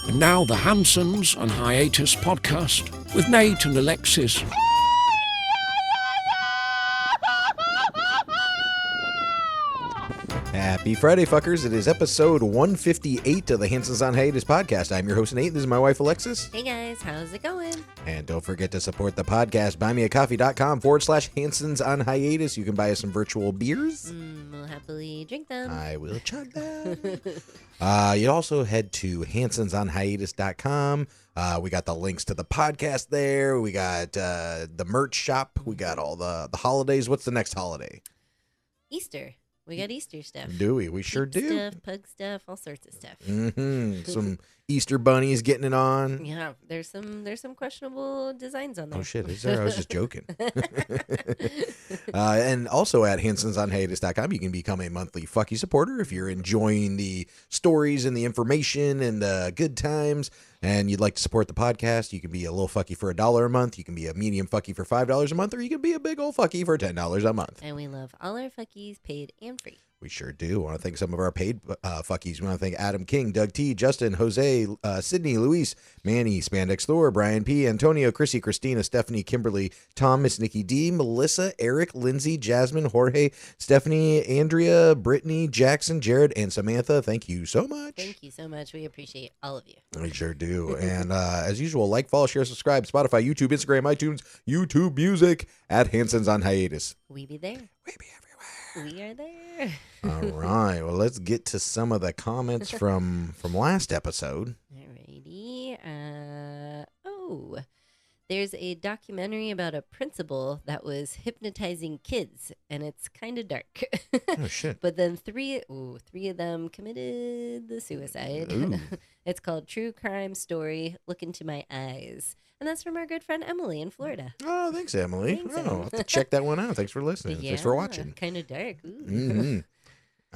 And now the Hansons and Hiatus podcast with Nate and Alexis. Happy Friday, fuckers. It is episode 158 of the Hansons on Hiatus podcast. I'm your host, Nate. This is my wife, Alexis. Hey guys, how's it going? And don't forget to support the podcast. buymeacoffee.com/Hansons on Hiatus. You can buy us some virtual beers. We'll happily drink them. I will chug them. You also head to hansonsonhiatus.com. We got the links to the podcast there. We got the merch shop. We got all the holidays. What's the next holiday? Easter. We got Easter stuff. Do we? We sure Pig do. Stuff, pug stuff, all sorts of stuff. Some Easter bunnies getting it on. Yeah, there's some questionable designs on there. Oh shit! Is there? I was just joking. And also at hansonsonhiatus.com, you can become a monthly fucky supporter if you're enjoying the stories and the information and the good times, and you'd like to support the podcast. You can be a little fucky for $1 a month. You can be a medium fucky for $5 a month, or you can be a big old fucky for $10 a month. And we love all our fuckies, paid and free. We sure do. I want to thank some of our paid fuckies. We want to thank Adam King, Doug T, Justin, Jose, Sydney, Luis, Manny, Spandex Thor, Brian P, Antonio, Chrissy, Christina, Stephanie, Kimberly, Thomas, Nikki D, Melissa, Eric, Lindsay, Jasmine, Jorge, Stephanie, Andrea, Brittany, Jackson, Jared, and Samantha. Thank you so much. Thank you so much. We appreciate all of you. We sure do. And as usual, like, follow, share, subscribe, Spotify, YouTube, Instagram, iTunes, YouTube Music at Hansons on Hiatus. We be there. We be everywhere. We are there. All right. Well, let's get to some of the comments from last episode. Alrighty. There's a documentary about a principal that was hypnotizing kids, and it's kind of dark. Oh, shit. But then three of them committed the suicide. It's called True Crime Story, Look Into My Eyes. And that's from our good friend Emily in Florida. Oh, thanks, Emily. Thanks, I'll have to check that one out. Thanks for listening. Thanks for watching. Kind of dark. Ooh. Mm-hmm.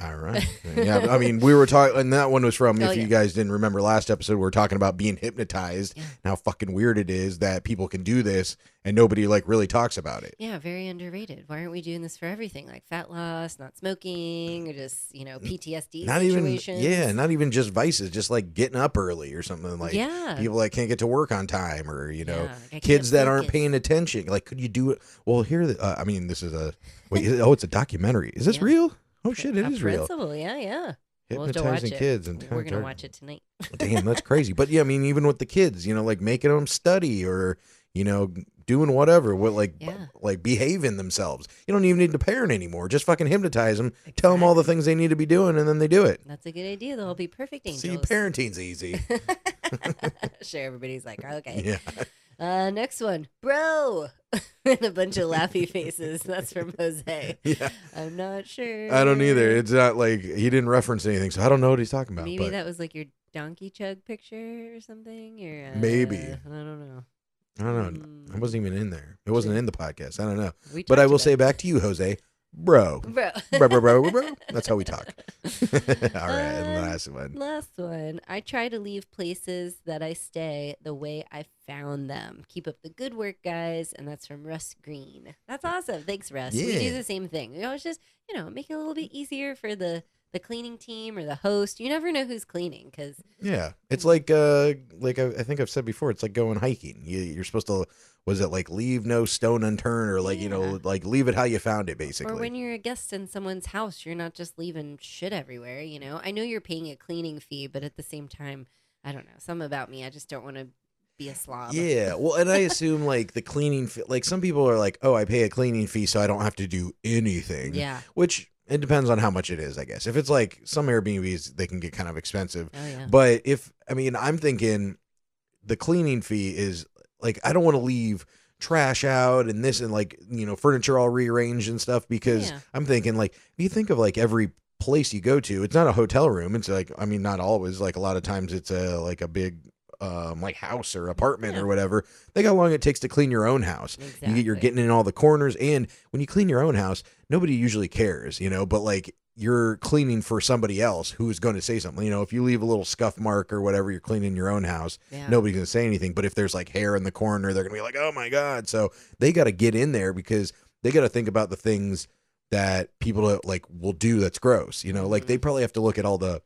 All right. Yeah, I mean, we were talking, and that one was from, if you guys didn't remember last episode, we were talking about being hypnotized and how fucking weird it is that people can do this and nobody like really talks about it. Yeah, very underrated. Why aren't we doing this for everything? Like fat loss, not smoking, or just, PTSD situations? Not even just vices, just like getting up early or something. Like people that can't get to work on time, or, kids that aren't paying attention. Like, could you do it? Well, here, this is it's a documentary. Is this real? Oh, shit, it is real. Yeah. Hypnotizing kids. And we're going to watch it tonight. Damn, that's crazy. But, yeah, I mean, even with the kids, like making them study or, doing whatever, like behaving themselves. You don't even need to parent anymore. Just fucking hypnotize them. Exactly. Tell them all the things they need to be doing, and then they do it. That's a good idea. They'll be perfect angels. See, parenting's easy. Sure, everybody's like, okay. Yeah. Next one, bro, and a bunch of laughy faces. That's from Jose. Yeah, I'm not sure. I don't either. It's not like he didn't reference anything, so I don't know what he's talking about. Maybe that was like your donkey chug picture or something, or maybe I don't know. I wasn't even in there. It wasn't in the podcast. I don't know. But I will say back to you, Jose. Bro. Bro. That's how we talk. All right, and last one. I try to leave places that I stay the way I found them. Keep up the good work, guys. And that's from Russ Green. That's awesome. Thanks, Russ. Yeah. We do the same thing. We always just, make it a little bit easier for the cleaning team or the host. You never know who's cleaning because it's like I think I've said before, it's like going hiking. You're supposed to, was it like leave no stone unturned, or like like leave it how you found it, basically. Or when you're a guest in someone's house, you're not just leaving shit everywhere. I know you're paying a cleaning fee, but at the same time, I don't know, something about me, I just don't want to be a slob. Yeah, well, and I assume like the cleaning fee, like some people are like, oh, I pay a cleaning fee so I don't have to do anything. Yeah, which it depends on how much it is, I guess. If it's like some Airbnbs, they can get kind of expensive. Oh, yeah. But I'm thinking the cleaning fee is like, I don't want to leave trash out and this and like, furniture all rearranged and stuff, because I'm thinking like, if you think of like every place you go to, it's not a hotel room. It's like, not always, like a lot of times it's like a big like house or apartment or whatever. Think how long it takes to clean your own house. Exactly. You're getting in all the corners, and when you clean your own house, nobody usually cares, but like you're cleaning for somebody else who's going to say something. If you leave a little scuff mark or whatever, you're cleaning your own house, nobody's going to say anything. But if there's like hair in the corner, they're going to be like, oh my God. So they got to get in there because they got to think about the things that people like will do that's gross. Like they probably have to look at all the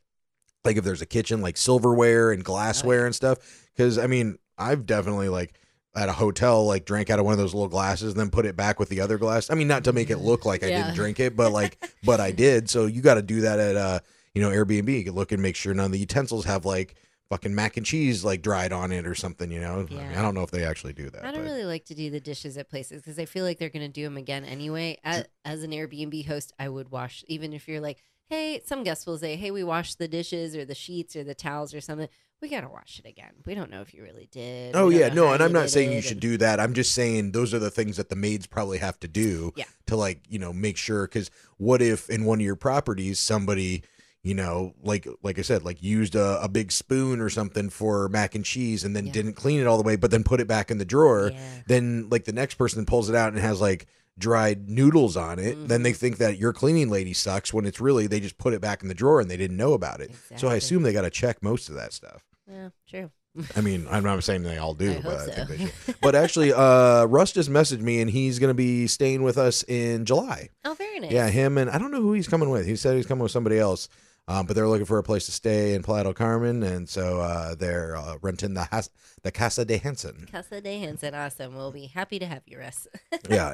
like if there's a kitchen, like silverware and glassware and stuff. Because I mean, I've definitely like at a hotel like drank out of one of those little glasses and then put it back with the other glass. I mean, not to make it look like I didn't drink it, but like but I did. So you got to do that at Airbnb. You can look and make sure none of the utensils have like fucking mac and cheese like dried on it or something, Yeah. I mean, I don't know if they actually do that. I don't really like to do the dishes at places because I feel like they're going to do them again anyway. As an Airbnb host, I would wash, even if you're like, hey, some guests will say, hey, we washed the dishes or the sheets or the towels or something. We got to wash it again. We don't know if you really did. Oh, yeah. No, and I'm not saying you should do that. I'm just saying those are the things that the maids probably have to do to like, make sure. Because what if in one of your properties, somebody, like I said, like used a big spoon or something for mac and cheese and then didn't clean it all the way, but then put it back in the drawer. Yeah. Then like the next person pulls it out and has like dried noodles on it. Then they think that your cleaning lady sucks when it's really they just put it back in the drawer and they didn't know about it. Exactly. So I assume they got to check most of that stuff. Yeah, true. I mean, I'm not saying they all do, but I think they should. But actually, Russ just messaged me, and he's going to be staying with us in July. Oh, very nice. Yeah, him and I don't know who he's coming with. He said he's coming with somebody else, but they're looking for a place to stay in Playa del Carmen, and so they're renting the Casa de Hanson. Casa de Hanson, awesome. We'll be happy to have you, Russ. Yeah,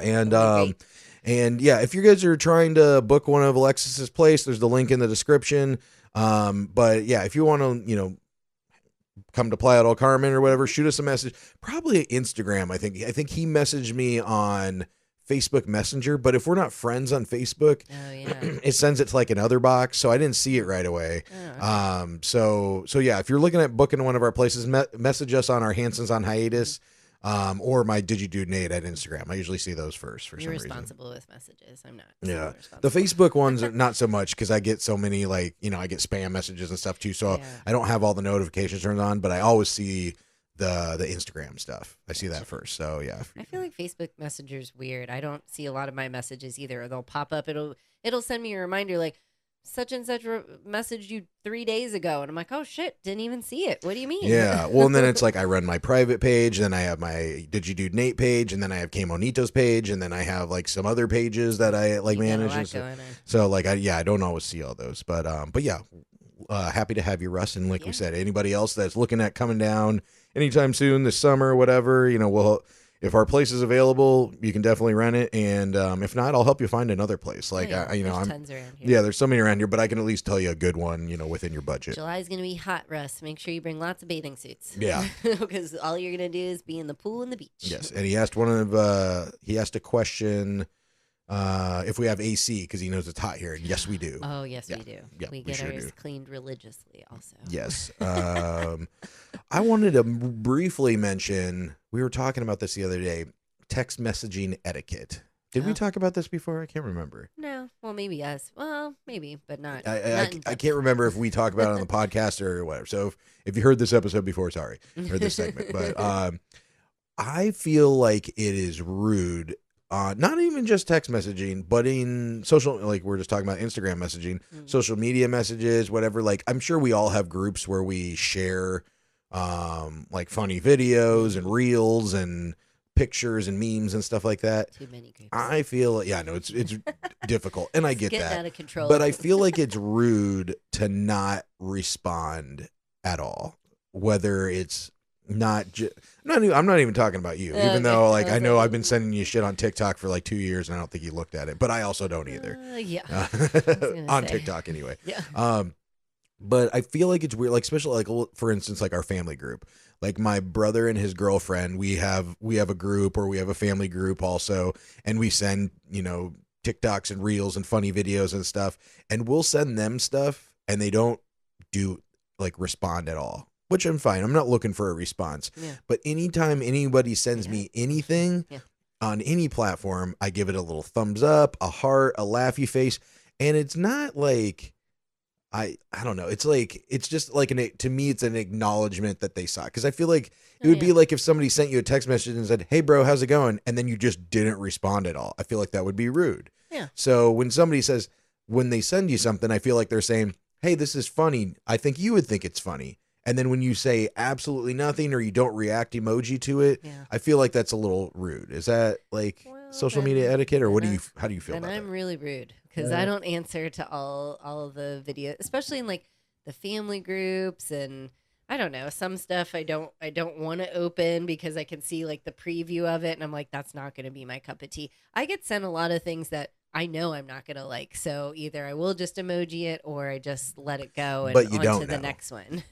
and yeah, if you guys are trying to book one of Alexis's place, there's the link in the description. But yeah, if you want to, come to Playa del Carmen or whatever, shoot us a message. Probably Instagram. I think he messaged me on Facebook Messenger, but if we're not friends on Facebook, it sends it to like another box, so I didn't see it right away. So yeah, if you're looking at booking one of our places, message us on our Hansons on Hiatus. Or my DigiDude Nate at Instagram. I usually see those first for some reason. You're responsible with messages. I'm not. Yeah. The Facebook ones are not so much because I get so many I get spam messages and stuff too. So I don't have all the notifications turned on, but I always see the Instagram stuff. I see that first. So yeah. I feel like Facebook Messenger's weird. I don't see a lot of my messages either. They'll pop up. It'll send me a reminder like, such and such messaged you 3 days ago. And I'm like, oh shit, didn't even see it. What do you mean? Yeah. Well, and then it's like I run my private page, then I have my DigiDude Nate page, and then I have K-Monito's page, and then I have like some other pages that I like manage. And so like, I don't always see all those, but yeah, happy to have you, Russ. And like we said, anybody else that's looking at coming down anytime soon this summer or whatever, if our place is available, you can definitely rent it, and if not, I'll help you find another place. Like there's tons around here. Yeah, there's so many around here, but I can at least tell you a good one, within your budget. July's gonna be hot, Russ. Make sure you bring lots of bathing suits. Yeah, because all you're gonna do is be in the pool and the beach. Yes, and he asked a question if we have AC because he knows it's hot here, and yes, we do. Oh, yes, we do. Yeah, we get ours cleaned religiously, also. Yes. I wanted to briefly mention, we were talking about this the other day, text messaging etiquette. Did we talk about this before? I can't remember. No. Well, maybe yes. Well, maybe, but not. I can't remember if we talked about it on the podcast or whatever. So if you heard this episode before, sorry, or this segment. But I feel like it is rude. Not even just text messaging, but in social, like we're just talking about Instagram messaging, social media messages, whatever. Like, I'm sure we all have groups where we share like funny videos and reels and pictures and memes and stuff like that. Too many groups. I feel, it's difficult, and I get that. Out of control. But I feel like it's rude to not respond at all, whether it's I'm not even talking about you, even though I know I've been sending you shit on TikTok for like 2 years and I don't think you looked at it, but I also don't either. On TikTok anyway. Yeah. But I feel like it's weird, like especially like for instance, like our family group, like my brother and his girlfriend, we have a group, or we have a family group also, and we send TikToks and reels and funny videos and stuff, and we'll send them stuff and they don't do like respond at all. Which I'm fine. I'm not looking for a response. Yeah. But anytime anybody sends me anything on any platform, I give it a little thumbs up, a heart, a laughy face. And it's not like, I don't know. It's like, it's just like, to me, it's an acknowledgement that they saw. Because I feel like it would be like if somebody sent you a text message and said, hey, bro, how's it going? And then you just didn't respond at all. I feel like that would be rude. Yeah. So when somebody says, when they send you something, I feel like they're saying, hey, this is funny. I think you would think it's funny. And then when you say absolutely nothing or you don't react emoji to it, I feel like that's a little rude. Is that like social media etiquette, or how do you feel about that? I'm really rude because I don't answer to all of the video, especially in like the family groups, and I don't know, some stuff I don't want to open because I can see like the preview of it and I'm like, that's not going to be my cup of tea. I get sent a lot of things that I know I'm not going to like. So either I will just emoji it or I just let it go and but you on don't to the know. next one.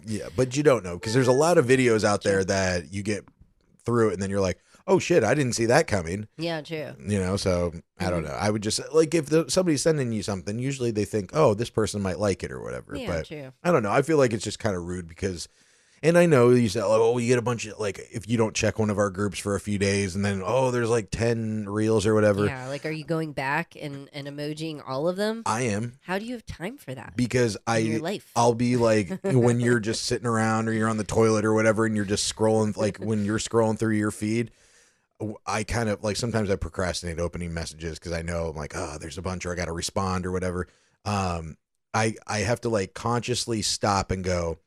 Yeah, but you don't know because there's a lot of videos out there that you get through it and then you're like, oh shit, I didn't see that coming. Yeah, true. So I don't know. I would just like if somebody's sending you something, usually they think, oh, this person might like it or whatever. Yeah, but true. I don't know. I feel like it's just kind of rude because, and I know you said, oh, you get a bunch of like if you don't check one of our groups for a few days and then there's like 10 reels or whatever. Yeah, like are you going back and emojiing all of them? I am. How do you have time for that? Because in your life? I'll be like when you're just sitting around or you're on the toilet or whatever and you're just scrolling, like when you're scrolling through your feed. I kind of like sometimes I procrastinate opening messages because I know I'm like, oh, there's a bunch or I got to respond or whatever. I have to like consciously stop and go,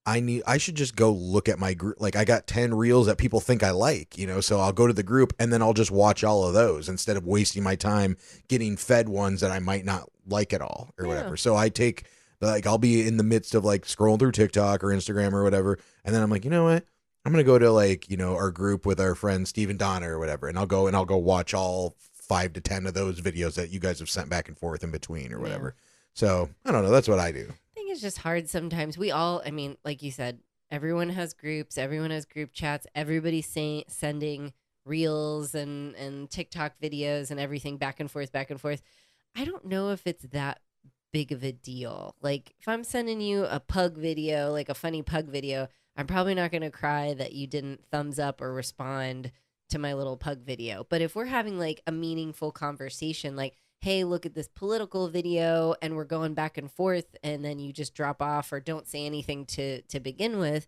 I should just go look at my group. Like I got 10 reels that people think I like, so I'll go to the group and then I'll just watch all of those instead of wasting my time getting fed ones that I might not like at all or whatever. So I take I'll be in the midst of like scrolling through TikTok or Instagram or whatever. And then I'm like, you know what? I'm going to go to like, our group with our friend Steve and Donna or whatever. And I'll go watch all 5 to 10 of those videos that you guys have sent back and forth in between or whatever. So I don't know. That's what I do. I think it's just hard sometimes. We all, I mean, like you said, everyone has groups, everyone has group chats, everybody's sending reels and TikTok videos and everything back and forth, back and forth. I don't know if it's that big of a deal. Like if I'm sending you a pug video, like a funny pug video, I'm probably not going to cry that you didn't thumbs up or respond to my little pug video. But if we're having like a meaningful conversation, like, hey, look at this political video and we're going back and forth and then you just drop off or don't say anything to begin with.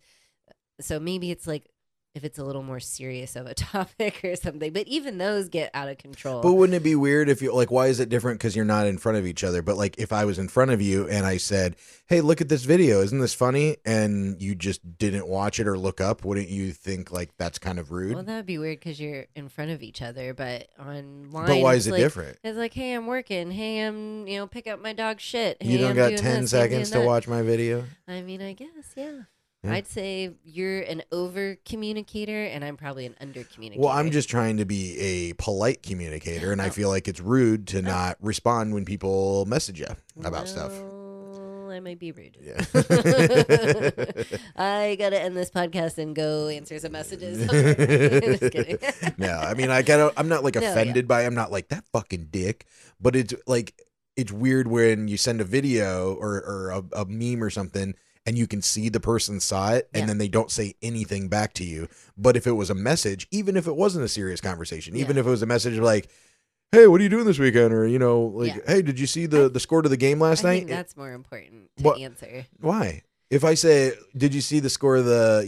So maybe it's like if it's a little more serious of a topic or something. But even those get out of control. But wouldn't it be weird if you like, why is it different? Because you're not in front of each other. But like if I was in front of you and I said, hey, look at this video. Isn't this funny? And you just didn't watch it or look up. Wouldn't you think like that's kind of rude? Well, that would be weird because you're in front of each other. But online, but why is it like, different? It's like, hey, I'm working. Hey, I'm, pick up my dog's shit. Hey, You don't I'm got doing 10 this, seconds I'm doing to that. watch my video? I mean, I guess, yeah. Yeah. I'd say you're an over communicator and I'm probably an under communicator. Well, I'm just trying to be a polite communicator, and I feel like it's rude to not respond when people message you about stuff. I might be rude. Yeah. I gotta end this podcast and go answer some messages. Just kidding. No, I mean, I'm not like offended by it. I'm not like that fucking dick, but it's like it's weird when you send a video or a meme or something and you can see the person saw it and then they don't say anything back to you. But if it was a message, even if it wasn't a serious conversation, even if it was a message like, hey, what are you doing this weekend? Or, hey, did you see the score to the game last night? I think that's more important to answer. Why? If I say, did you see the score of the,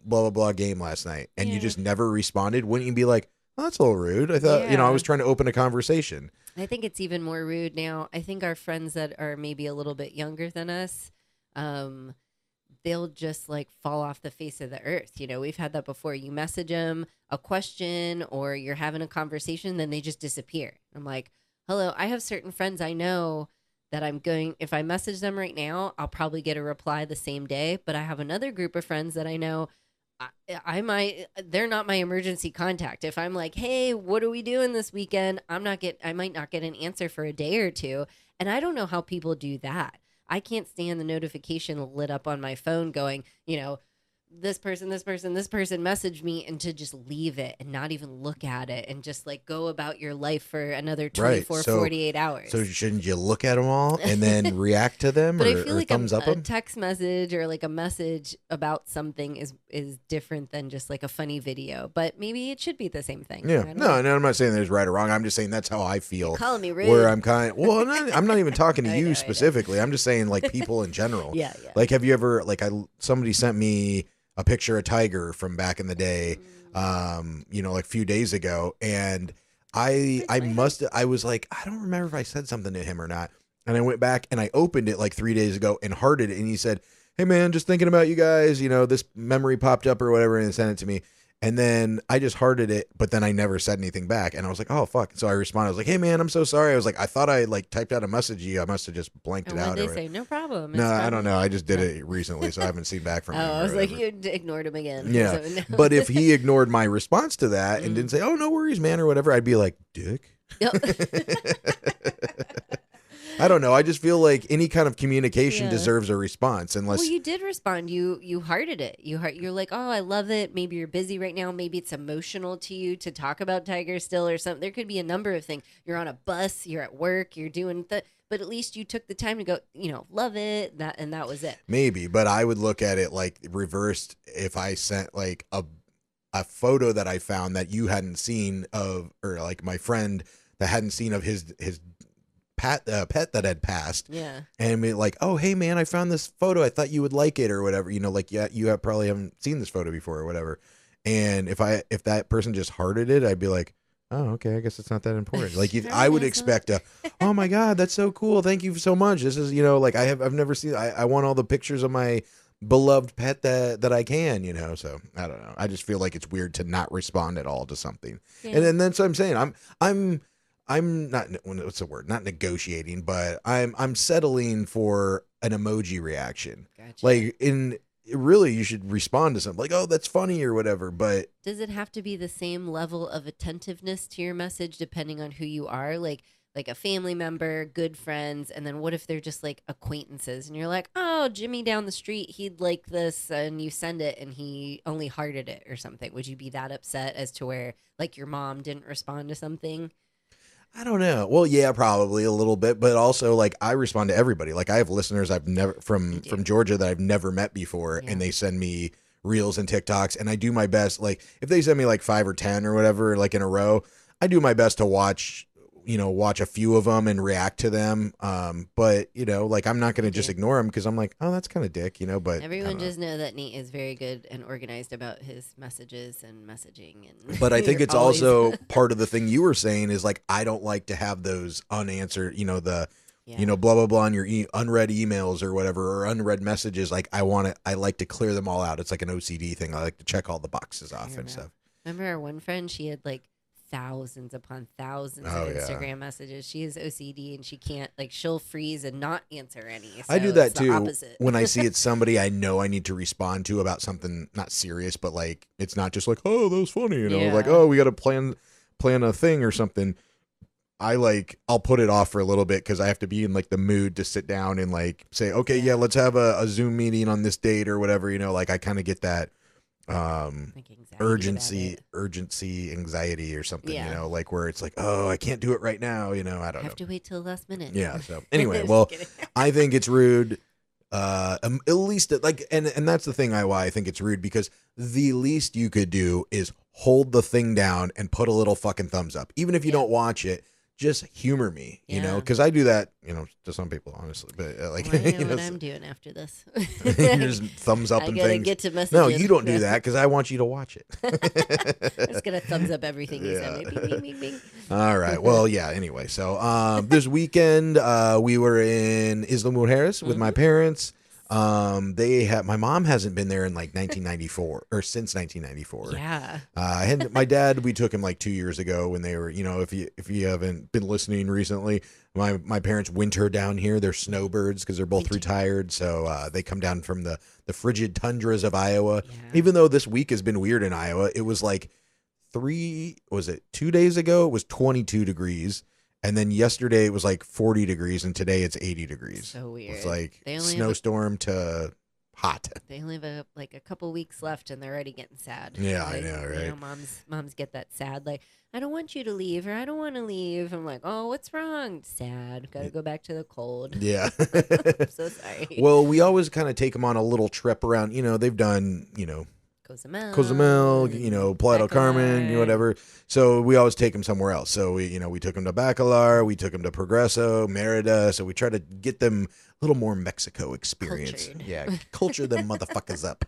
blah, blah, blah game last night? And you just never responded, wouldn't you be like, oh, that's a little rude. I thought, I was trying to open a conversation. I think it's even more rude now. I think our friends that are maybe a little bit younger than us, they'll just like fall off the face of the earth. We've had that before. You message them a question or you're having a conversation, then they just disappear. I'm like, hello, I have certain friends I know that if I message them right now, I'll probably get a reply the same day. But I have another group of friends that I know they're not my emergency contact. If I'm like, hey, what are we doing this weekend? I might not get an answer for a day or two. And I don't know how people do that. I can't stand the notification lit up on my phone going, this person messaged me, and to just leave it and not even look at it and just like go about your life for another 24, 48 hours. So shouldn't you look at them all and then react to them but or, I feel like thumbs up a them? text message or like a message about something is different than just like a funny video. But maybe it should be the same thing. Yeah. No, I'm not saying there's right or wrong. I'm just saying that's how I feel. You're calling me rude. Where I'm I'm not even talking to you specifically. I'm just saying like people in general. Yeah. Like, have you ever, somebody sent me a picture of Tiger from back in the day, like a few days ago. And I was like, I don't remember if I said something to him or not. And I went back and I opened it like 3 days ago and hearted it. And he said, hey man, just thinking about you guys, this memory popped up or whatever. And sent it to me. And then I just hearted it, but then I never said anything back. And I was like, oh, fuck. So I responded. I was like, hey, man, I'm so sorry. I was like, I thought I like typed out a message to you. I must have just blanked And it what out. did they say? No problem. No, It's I fine. don't know. I just did it recently, so I haven't seen back from him. Oh, I was or like, whatever. you ignored him again. Yeah. So, no. But if he ignored my response to that and didn't say, oh, no worries, man, or whatever, I'd be like, dick. I don't know. I just feel like any kind of communication deserves a response, unless. Well, you did respond. You hearted it. You're like, oh, I love it. Maybe you're busy right now. Maybe it's emotional to you to talk about Tiger still or something. There could be a number of things. You're on a bus. You're at work. You're doing but at least you took the time to go. Love it. And that was it. Maybe, but I would look at it like reversed if I sent like a photo that I found that you hadn't seen of, or like my friend that hadn't seen of his pet that had passed. Yeah. And be like, oh, hey, man, I found this photo. I thought you would like it or whatever. Like, yeah, you probably haven't seen this photo before or whatever. And if that person just hearted it, I'd be like, oh, okay, I guess it's not that important. Like, I would expect oh, my God, that's so cool. Thank you so much. This is, like I've never seen, I want all the pictures of my beloved pet that I can, so I don't know. I just feel like it's weird to not respond at all to something. Yeah. And then that's what I'm saying. I'm not, what's the word? Not negotiating, but I'm settling for an emoji reaction. Gotcha. Like really, you should respond to something like, oh, that's funny or whatever. But does it have to be the same level of attentiveness to your message depending on who you are? Like a family member, good friends, and then what if they're just like acquaintances and you're like, oh, Jimmy down the street, he'd like this, and you send it and he only hearted it or something. Would you be that upset as to where like your mom didn't respond to something? I don't know. Well, yeah, probably a little bit, but also like I respond to everybody. Like I have listeners I've never from Georgia that I've never met before, and they send me reels and TikToks, and I do my best. Like if they send me like 5 or 10 or whatever, like in a row, I do my best to watch a few of them and react to them. But like I'm not going to just ignore them because I'm like, oh, that's kind of dick, but everyone just know that Nate is very good and organized about his messages and messaging. And but I think it's also part of the thing you were saying is like, I don't like to have those unanswered, blah, blah, blah on your unread emails or whatever, or unread messages. Like I like to clear them all out. It's like an OCD thing. I like to check all the boxes off and stuff. Remember our one friend, she had like thousands upon thousands of Instagram messages. She is OCD and she can't, like, she'll freeze and not answer any. So I do that too when I see it's somebody I know I need to respond to about something not serious, but like it's not just like, oh, that was funny, like, oh, we got to plan a thing or something. I'll put it off for a little bit because I have to be in like the mood to sit down and like say, okay, yeah, let's have a Zoom meeting on this date or whatever, like I kind of get that urgency, anxiety or something, like where it's like, oh, I can't do it right now, I don't know. Have to wait till the last minute. Yeah. So anyway, well, I think it's rude. At least like, and that's the thing why I think it's rude, because the least you could do is hold the thing down and put a little fucking thumbs up, even if you don't watch it. Just humor me, because I do that, to some people, honestly. But like, well, I know what I'm doing after this. You're just thumbs up I and gotta things. get to messaging. No, you don't do that because I want you to watch it. I'm just gonna thumbs up everything you send me. Bing, bing, bing, bing. All right. Well, yeah. Anyway, so this weekend we were in Isla Mujeres with my parents. My mom hasn't been there in like 1994 or since 1994. Yeah. And my dad, we took him like 2 years ago when they were, if you haven't been listening recently, my parents winter down here. They're snowbirds because they're both retired. So, they come down from the frigid tundras of Iowa. Yeah. Even though this week has been weird in Iowa, it was like 2 days ago, it was 22 degrees. And then yesterday it was like 40 degrees, and today it's 80 degrees. So weird. It's like snowstorm to hot. They only have a couple weeks left, and they're already getting sad. Yeah, like, I know, right? Moms get that sad, like, I don't want you to leave, or I don't want to leave. I'm like, oh, what's wrong? Sad. Got to go back to the cold. Yeah. I'm so sorry. Well, we always kind of take them on a little trip around. They've done, Cozumel, Playa del Carmen, whatever. So we always take them somewhere else. So we took them to Bacalar, we took them to Progreso, Merida. So we try to get them a little more Mexico experience. Cultured. Yeah, culture them motherfuckers up.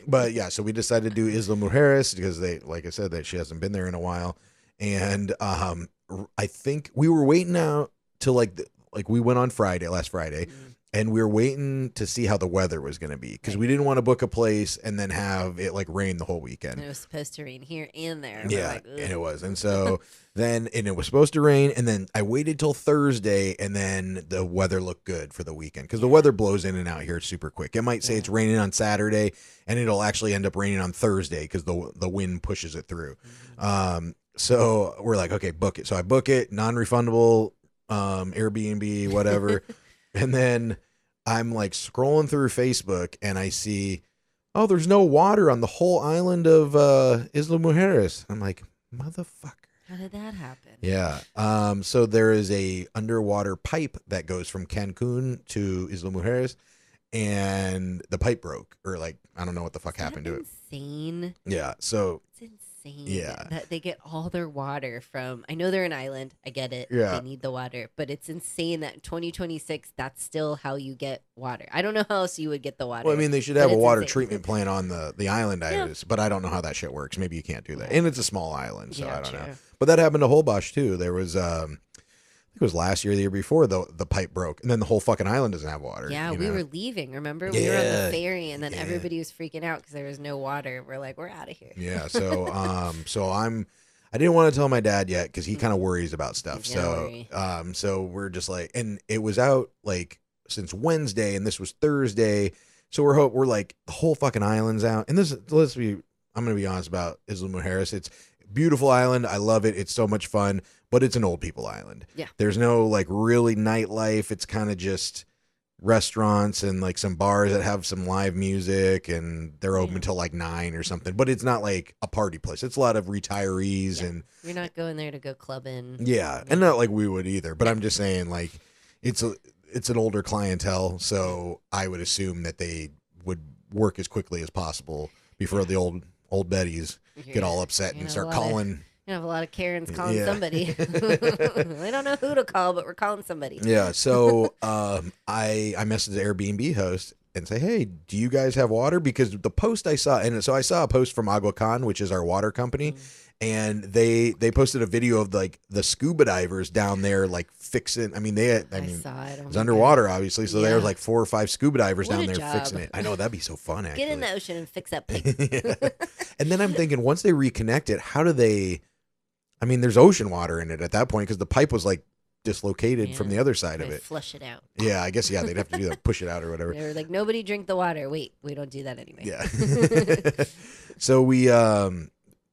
But yeah, so we decided to do Isla Mujeres because like I said, that she hasn't been there in a while, and I think we were waiting out till like we went on last Friday. And we were waiting to see how the weather was going to be because we didn't want to book a place and then have it like rain the whole weekend. And it was supposed to rain here and there. Yeah, and it was. And so and it was supposed to rain. And then I waited till Thursday and then the weather looked good for the weekend because the weather blows in and out here super quick. It might say it's raining on Saturday and it'll actually end up raining on Thursday because the wind pushes it through. So we're like, okay, book it. So I book it, non-refundable, Airbnb, whatever. And then I'm like scrolling through Facebook and I see, oh, there's no water on the whole island of Isla Mujeres. I'm like, motherfucker. How did that happen? Yeah. So there is a underwater pipe that goes from Cancun to Isla Mujeres, and the pipe broke, or like I don't know what the fuck happened to it. Insane. Yeah. So it's insane. Yeah. That they get all their water from. I know they're an island. I get it. Yeah. They need the water, but it's insane that in 2026 that's still how you get water. I don't know how else you would get the water. Well, I mean, they should have a water insane. treatment plant on the island, but I don't know how that shit works. Maybe you can't do that, and it's a small island, so I don't know. But that happened to Holbox too. There was, I think it was last year, the year before, the pipe broke, and then the whole fucking island doesn't have water. Yeah, we were leaving. Remember, we were on the ferry, and then everybody was freaking out because there was no water. We're like, we're out of here. Yeah. So, I didn't want to tell my dad yet because he kind of worries about stuff. So we're just like, and it was out like since Wednesday, and this was Thursday. So we're like the whole fucking island's out, and I'm gonna be honest about Isla Mujeres. It's a beautiful island. I love it. It's so much fun, but it's an old people island. Yeah. There's no like really nightlife. It's kind of just restaurants and like some bars that have some live music, and they're open until like 9 or something, but it's not like a party place. It's a lot of retirees and you're not going there to go clubbing. Yeah. And not like we would either, but I'm just saying like it's an older clientele. So I would assume that they would work as quickly as possible before the old Betties get all upset and start calling. You have a lot of Karens calling somebody. They don't know who to call, but we're calling somebody. Yeah. So I messaged the Airbnb host and say, hey, do you guys have water? Because the post I saw, and so I saw a post from Aguacan, which is our water company, and they posted a video of like the scuba divers down there like fixing. I saw it. It was underwater, obviously. So there was like 4 or 5 scuba divers down there fixing it. I know, that'd be so fun. Actually, get in the ocean and fix that pipe. And then I'm thinking, once they reconnect it, how do they? I mean, there's ocean water in it at that point because the pipe was like dislocated from the other side of it. Flush it out. Yeah, I guess they'd have to do that, push it out or whatever. They were like, nobody drink the water. Wait, we don't do that anyway. Yeah. So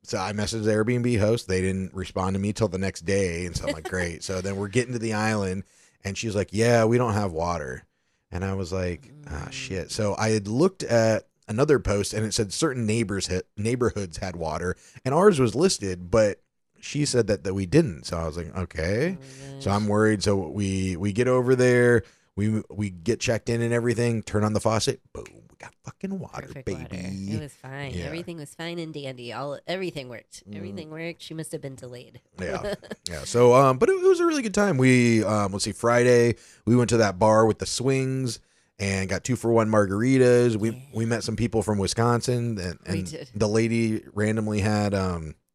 so I messaged the Airbnb host. They didn't respond to me till the next day, and so I'm like, great. So then we're getting to the island, and she's like, yeah, we don't have water, and I was like, shit. So I had looked at another post, and it said certain neighborhoods had water, and ours was listed, but she said that we didn't. So I was like, okay. So I'm worried. So we get over there, we get checked in and everything, turn on the faucet, boom, we got fucking water. Perfect baby. Water. It was fine. Yeah. Everything was fine and dandy. Everything worked. Everything worked. She must have been delayed. Yeah. So but it was a really good time. We let's see, Friday we went to that bar with the swings and got 2-for-1 margaritas. We met some people from Wisconsin, and the lady randomly had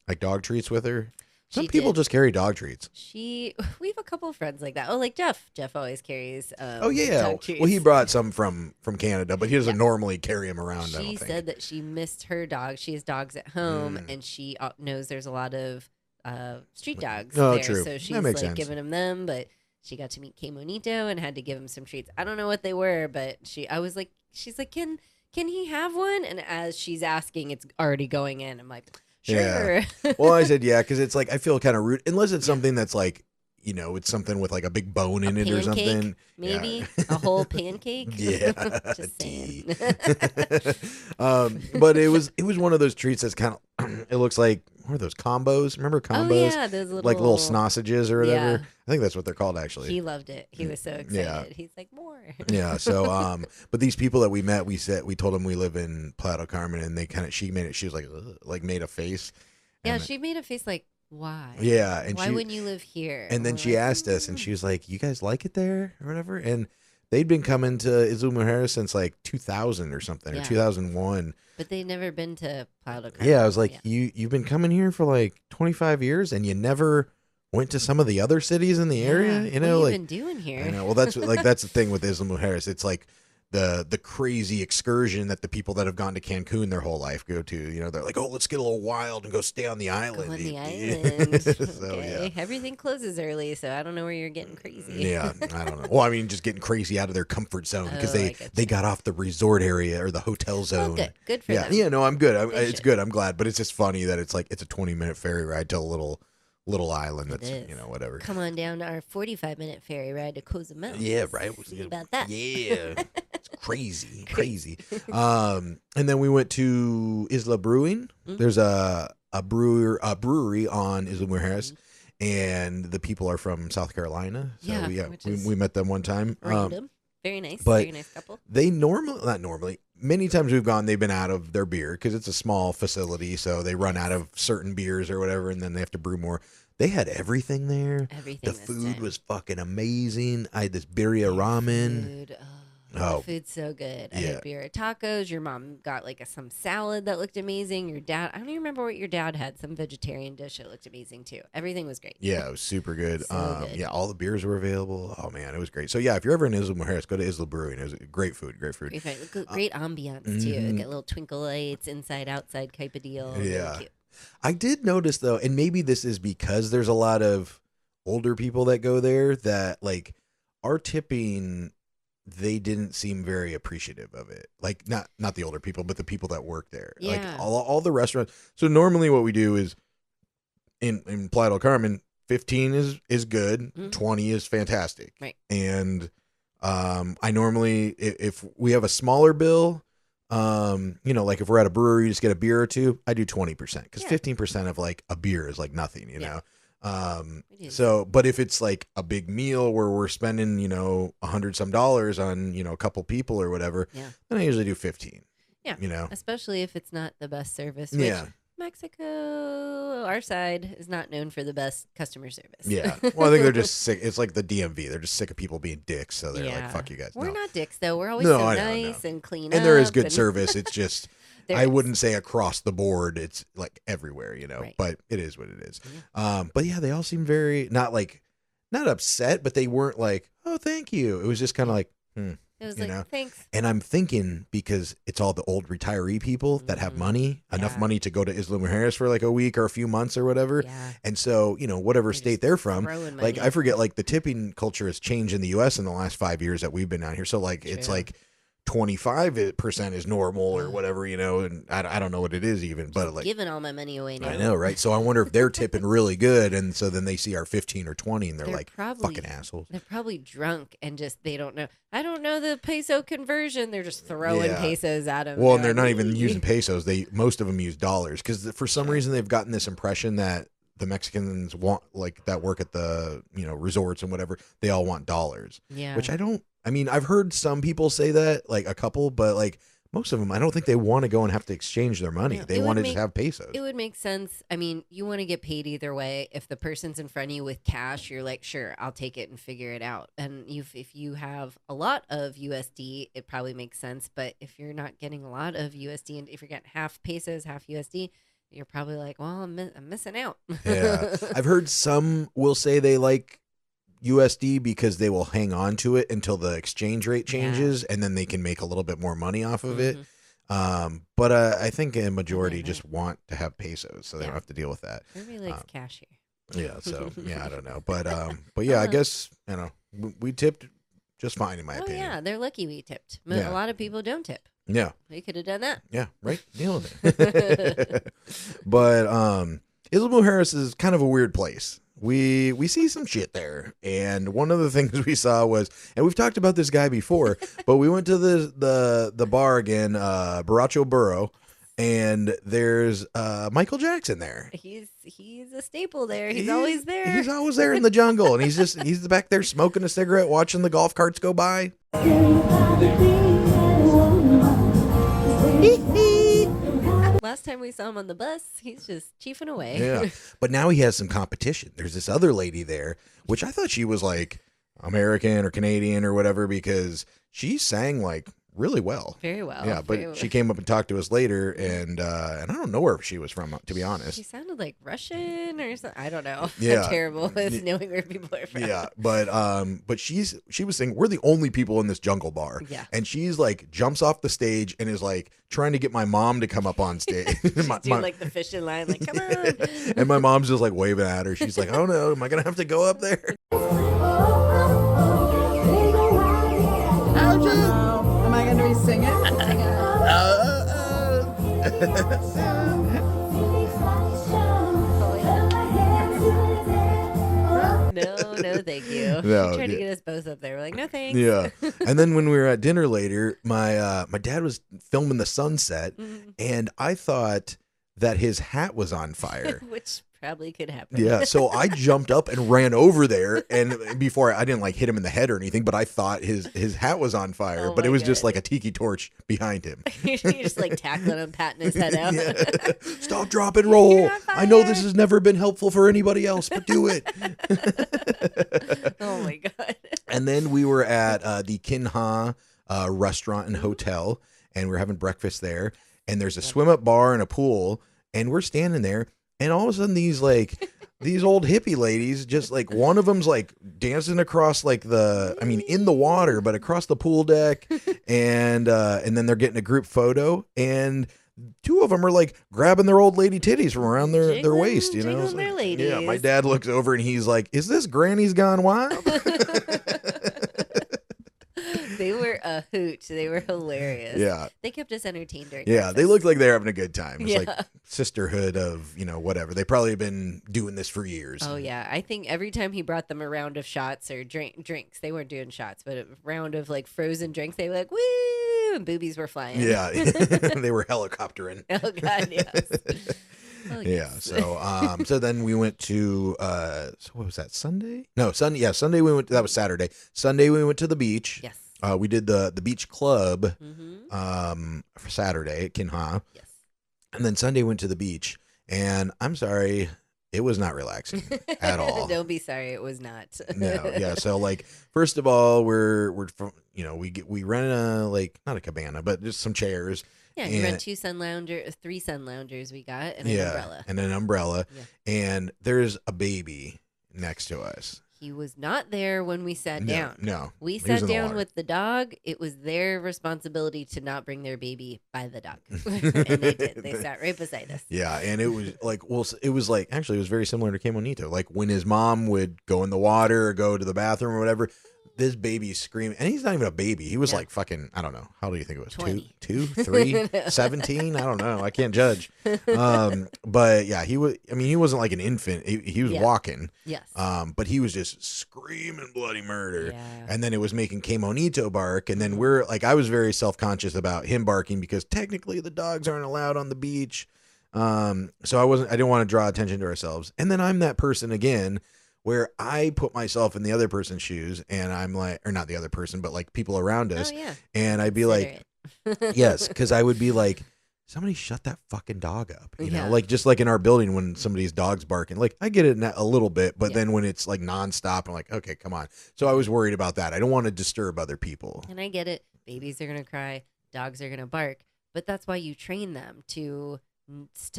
like dog treats with her. Some people just carry dog treats. We have a couple of friends like that. Oh, like Jeff. Jeff always carries dog treats. Well, he brought some from Canada, but he doesn't normally carry them around. She said that she missed her dog. She has dogs at home, and she knows there's a lot of street dogs there. True. So she's like giving them, but she got to meet K Monito and had to give him some treats. I don't know what they were, but she's like, can he have one? And as she's asking, it's already going in. I'm like, sure. Yeah. Well, I said, yeah, because it's like, I feel kind of rude, unless it's something that's like, it's something with like a big bone in it or something. Maybe a whole pancake. Yeah. Just saying. But it was one of those treats that's kind of, it looks like, what are those combos? Remember combos? Oh, yeah, those little sausages or whatever. Yeah. I think that's what they're called, actually. He loved it. He was so excited. Yeah. He's like, more. Yeah. So, but these people that we met, we told them we live in Playa del Carmen, and she was like made a face. Yeah, she made a face like, why? Yeah. And why wouldn't you live here? And then she asked us, and she was like, you guys like it there or whatever? And they'd been coming to Isla Mujeres since like 2000 or something, or 2001. But they'd never been to Playa del Carmen. Yeah, I was like, you've been coming here for like 25 years, and you never went to some of the other cities in the area. You know, what are like you even doing here? I know. Well, that's the thing with Isla Mujeres. It's like the crazy excursion that the people that have gone to Cancun their whole life go to. You know, they're like, oh, let's get a little wild and go stay on the island. Go on the island. So, Okay. Everything closes early, so I don't know where you're getting crazy. Yeah, I don't know. Well, I mean, just getting crazy out of their comfort zone because they got off the resort area or the hotel zone. Oh, good for them. Yeah, no, I'm good. It's good. I'm glad. But it's just funny that it's like it's a 20-minute ferry ride to a little island that's, you know, whatever. Come on down to our 45-minute ferry ride to Cozumel. Yeah, right. See about that. Yeah. It's crazy. And then we went to Isla Brewing. Mm-hmm. There's a brewery on Isla Mujeres, and the people are from South Carolina. So we met them one time. Random. Very nice. But very nice couple. They many times we've gone, they've been out of their beer because it's a small facility, so they run out of certain beers or whatever, and then they have to brew more. They had everything there. The food was fucking amazing. I had this birria ramen. Food. The food's so good. I had birria tacos. Your mom got like some salad that looked amazing. Your dad, I don't even remember what your dad had. Some vegetarian dish that looked amazing too. Everything was great. Yeah, it was super good. So good. Yeah, all the beers were available. Oh man, it was great. So yeah, if you're ever in Isla Mujeres, go to Isla Brewing. It was great food. Great ambiance too. Get little twinkle lights, inside, outside type of deal. Yeah. Really cute. I did notice though, and maybe this is because there's a lot of older people that go there that like our tipping, they didn't seem very appreciative of it. Like not the older people, but the people that work there. Yeah. Like all the restaurants. So normally what we do is in Playa del Carmen, 15 is good, 20 is fantastic. Right. And I normally if we have a smaller bill, you know, like if we're at a brewery, you just get a beer or two, I do 20% because 15% of like a beer is like nothing, you know? So, but if it's like a big meal where we're spending, you know, $100 some on, you know, a couple people or whatever, then I usually do 15. Yeah. You know, especially if it's not the best service. Which Mexico, our side, is not known for the best customer service. Yeah. Well, I think they're just sick. It's like the DMV. They're just sick of people being dicks. So they're like, fuck you guys. We're not dicks, though. We're always nice and clean and there is good service. It's just, I wouldn't say across the board. It's like everywhere, you know, but it is what it is. Yeah. But yeah, they all seem very, not upset, but they weren't like, oh, thank you. It was just kind of like, It was like, thanks. And I'm thinking because it's all the old retiree people that have money, enough money to go to Isla Mujeres for like a week or a few months or whatever. Yeah. And so, you know, whatever state they're from, like I forget, like the tipping culture has changed in the U.S. in the last 5 years that we've been out here. So like, it's like 25% is normal or whatever, you know, and I don't know what it is even, but like giving all my money away now. I know, right? So I wonder if they're tipping really good, and so then they see our 15 or 20, and they're like, fucking assholes. They're probably drunk and just they don't know. I don't know the peso conversion. They're just throwing pesos at them. Well, and they're not even using pesos. Most of them use dollars because for some reason they've gotten this impression that the Mexicans want, like that work at the, you know, resorts and whatever, they all want dollars. Yeah. Which I mean, I've heard some people say that, like a couple, but like most of them, I don't think they want to go and have to exchange their money. No, they want to just have pesos. It would make sense. I mean, you want to get paid either way. If the person's in front of you with cash, you're like, sure, I'll take it and figure it out. And if you have a lot of USD, it probably makes sense. But if you're not getting a lot of USD, and if you're getting half pesos, half USD, you're probably like, well, I'm missing out. Yeah. I've heard some will say they like USD because they will hang on to it until the exchange rate changes and then they can make a little bit more money off of it. But I think a majority just want to have pesos, so they don't have to deal with that. Everybody likes cash here. Yeah, so I don't know. But yeah, I guess, you know, we tipped just fine in my opinion. Yeah, they're lucky we tipped. A lot of people don't tip. Yeah. We could have done that. Yeah, right. Deal with it. But Isla Mujeres is kind of a weird place. We see some shit there, and one of the things we saw was, and we've talked about this guy before, but we went to the bar again, Borracho Burro, and there's Michael Jackson there. He's a staple there. He's always there. He's always there in the jungle, and he's back there smoking a cigarette, watching the golf carts go by. Last time we saw him on the bus, he's just chiefing away. Yeah, but now he has some competition. There's this other lady there, which I thought she was like American or Canadian or whatever, because she sang like really well. Very well. Yeah, but she came up and talked to us later, and I don't know where she was from, to be honest. She sounded like Russian or something. I don't know. Yeah. I'm terrible with knowing where people are from. Yeah, but she was saying we're the only people in this jungle bar. Yeah. And she's like jumps off the stage and is like trying to get my mom to come up on stage. She's doing like the fishing line, like, come on. And my mom's just like waving at her. She's like, oh no, am I gonna have to go up there? Am I going to be singing? No, thank you. No, She tried to yeah. get us both up there. We're like, no thanks. Yeah. And then when we were at dinner later, my dad was filming the sunset, and I thought that his hat was on fire. Which probably could happen. Yeah, so I jumped up and ran over there, and before I didn't like hit him in the head or anything, but I thought his hat was on fire, Oh but it my was just God. like a tiki torch behind him. You're just like tackling him, patting his head out. Yeah. Stop, drop, and roll. You're on I know this fire. has never been helpful for anybody else, but do it. Oh my God. And then we were at the Kinha restaurant and hotel, and we're having breakfast there. And there's a swim up bar and a pool, and we're standing there. And all of a sudden, these old hippie ladies, just like one of them's like dancing across like in the water, but across the pool deck, and then they're getting a group photo, and two of them are like grabbing their old lady titties from around their Jiggling- waist, you know. jiggling It's their like- yeah, my ladies. dad looks over and he's like, "Is this Granny's Gone Wild?" They were a hoot. They were hilarious. Yeah. They kept us entertained during Yeah, they breakfast. looked like they're having a good time. It's Yeah. like sisterhood of, whatever. They probably have been doing this for years. Oh yeah, I think every time he brought them a round of shots or drinks, they weren't doing shots, but a round of like frozen drinks, they were like woo, and boobies were flying. Yeah, they were helicoptering. Oh God, yes. Oh, Yeah. yes. So then we went to so what was that, Sunday? No, Sunday. Yeah, Sunday we went. That was Saturday. Sunday we went to the beach. Yes. We did the beach club Mm-hmm. for Saturday at Kinha, Yes. and then Sunday went to the beach. And I'm sorry, it was not relaxing at all. Don't be sorry, it was not. No, yeah. So like, first of all, we're from, we rented not a cabana, but just some chairs. Yeah, you rent And- 3 sun loungers we got and an Yeah, umbrella. and an umbrella, Yeah. and there's a baby next to us. He was not there when we sat down. No, We he was sat in the down water. with the dog. It was their responsibility to not bring their baby by the dog. And they did. They sat right beside us. Yeah, and it was like, it was like, actually, it was very similar to Que Monito. Like when his mom would go in the water or go to the bathroom or whatever, this baby's screaming, and he's not even a baby. He was No. like fucking, I don't know. How do you think it was? 20. 2, 3, 17? I don't know. I can't judge. But yeah, he wasn't like an infant. He was Yeah. walking. Yes. But he was just screaming bloody murder. Yeah. And then it was making Que Monito bark. And then we're like, I was very self-conscious about him barking because technically the dogs aren't allowed on the beach. So I didn't want to draw attention to ourselves. And then I'm that person again where I put myself in the other person's shoes and I'm like, or not the other person, but like people around us. Oh, yeah. And I'd be like, yes, because I would be like, somebody shut that fucking dog up. You know, Yeah. like just like in our building when somebody's dog's barking, like I get it a little bit, but Yeah. then when it's like nonstop, I'm like, okay, come on. So I was worried about that. I don't want to disturb other people. And I get it. Babies are going to cry. Dogs are going to bark. But that's why you train them to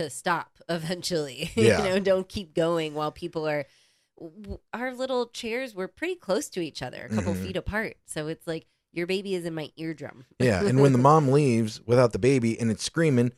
stop eventually. Yeah. Don't keep going while people are. Our little chairs were pretty close to each other, a couple Mhm. feet apart. So it's like your baby is in my eardrum. Yeah. And when the mom leaves without the baby and it's screaming,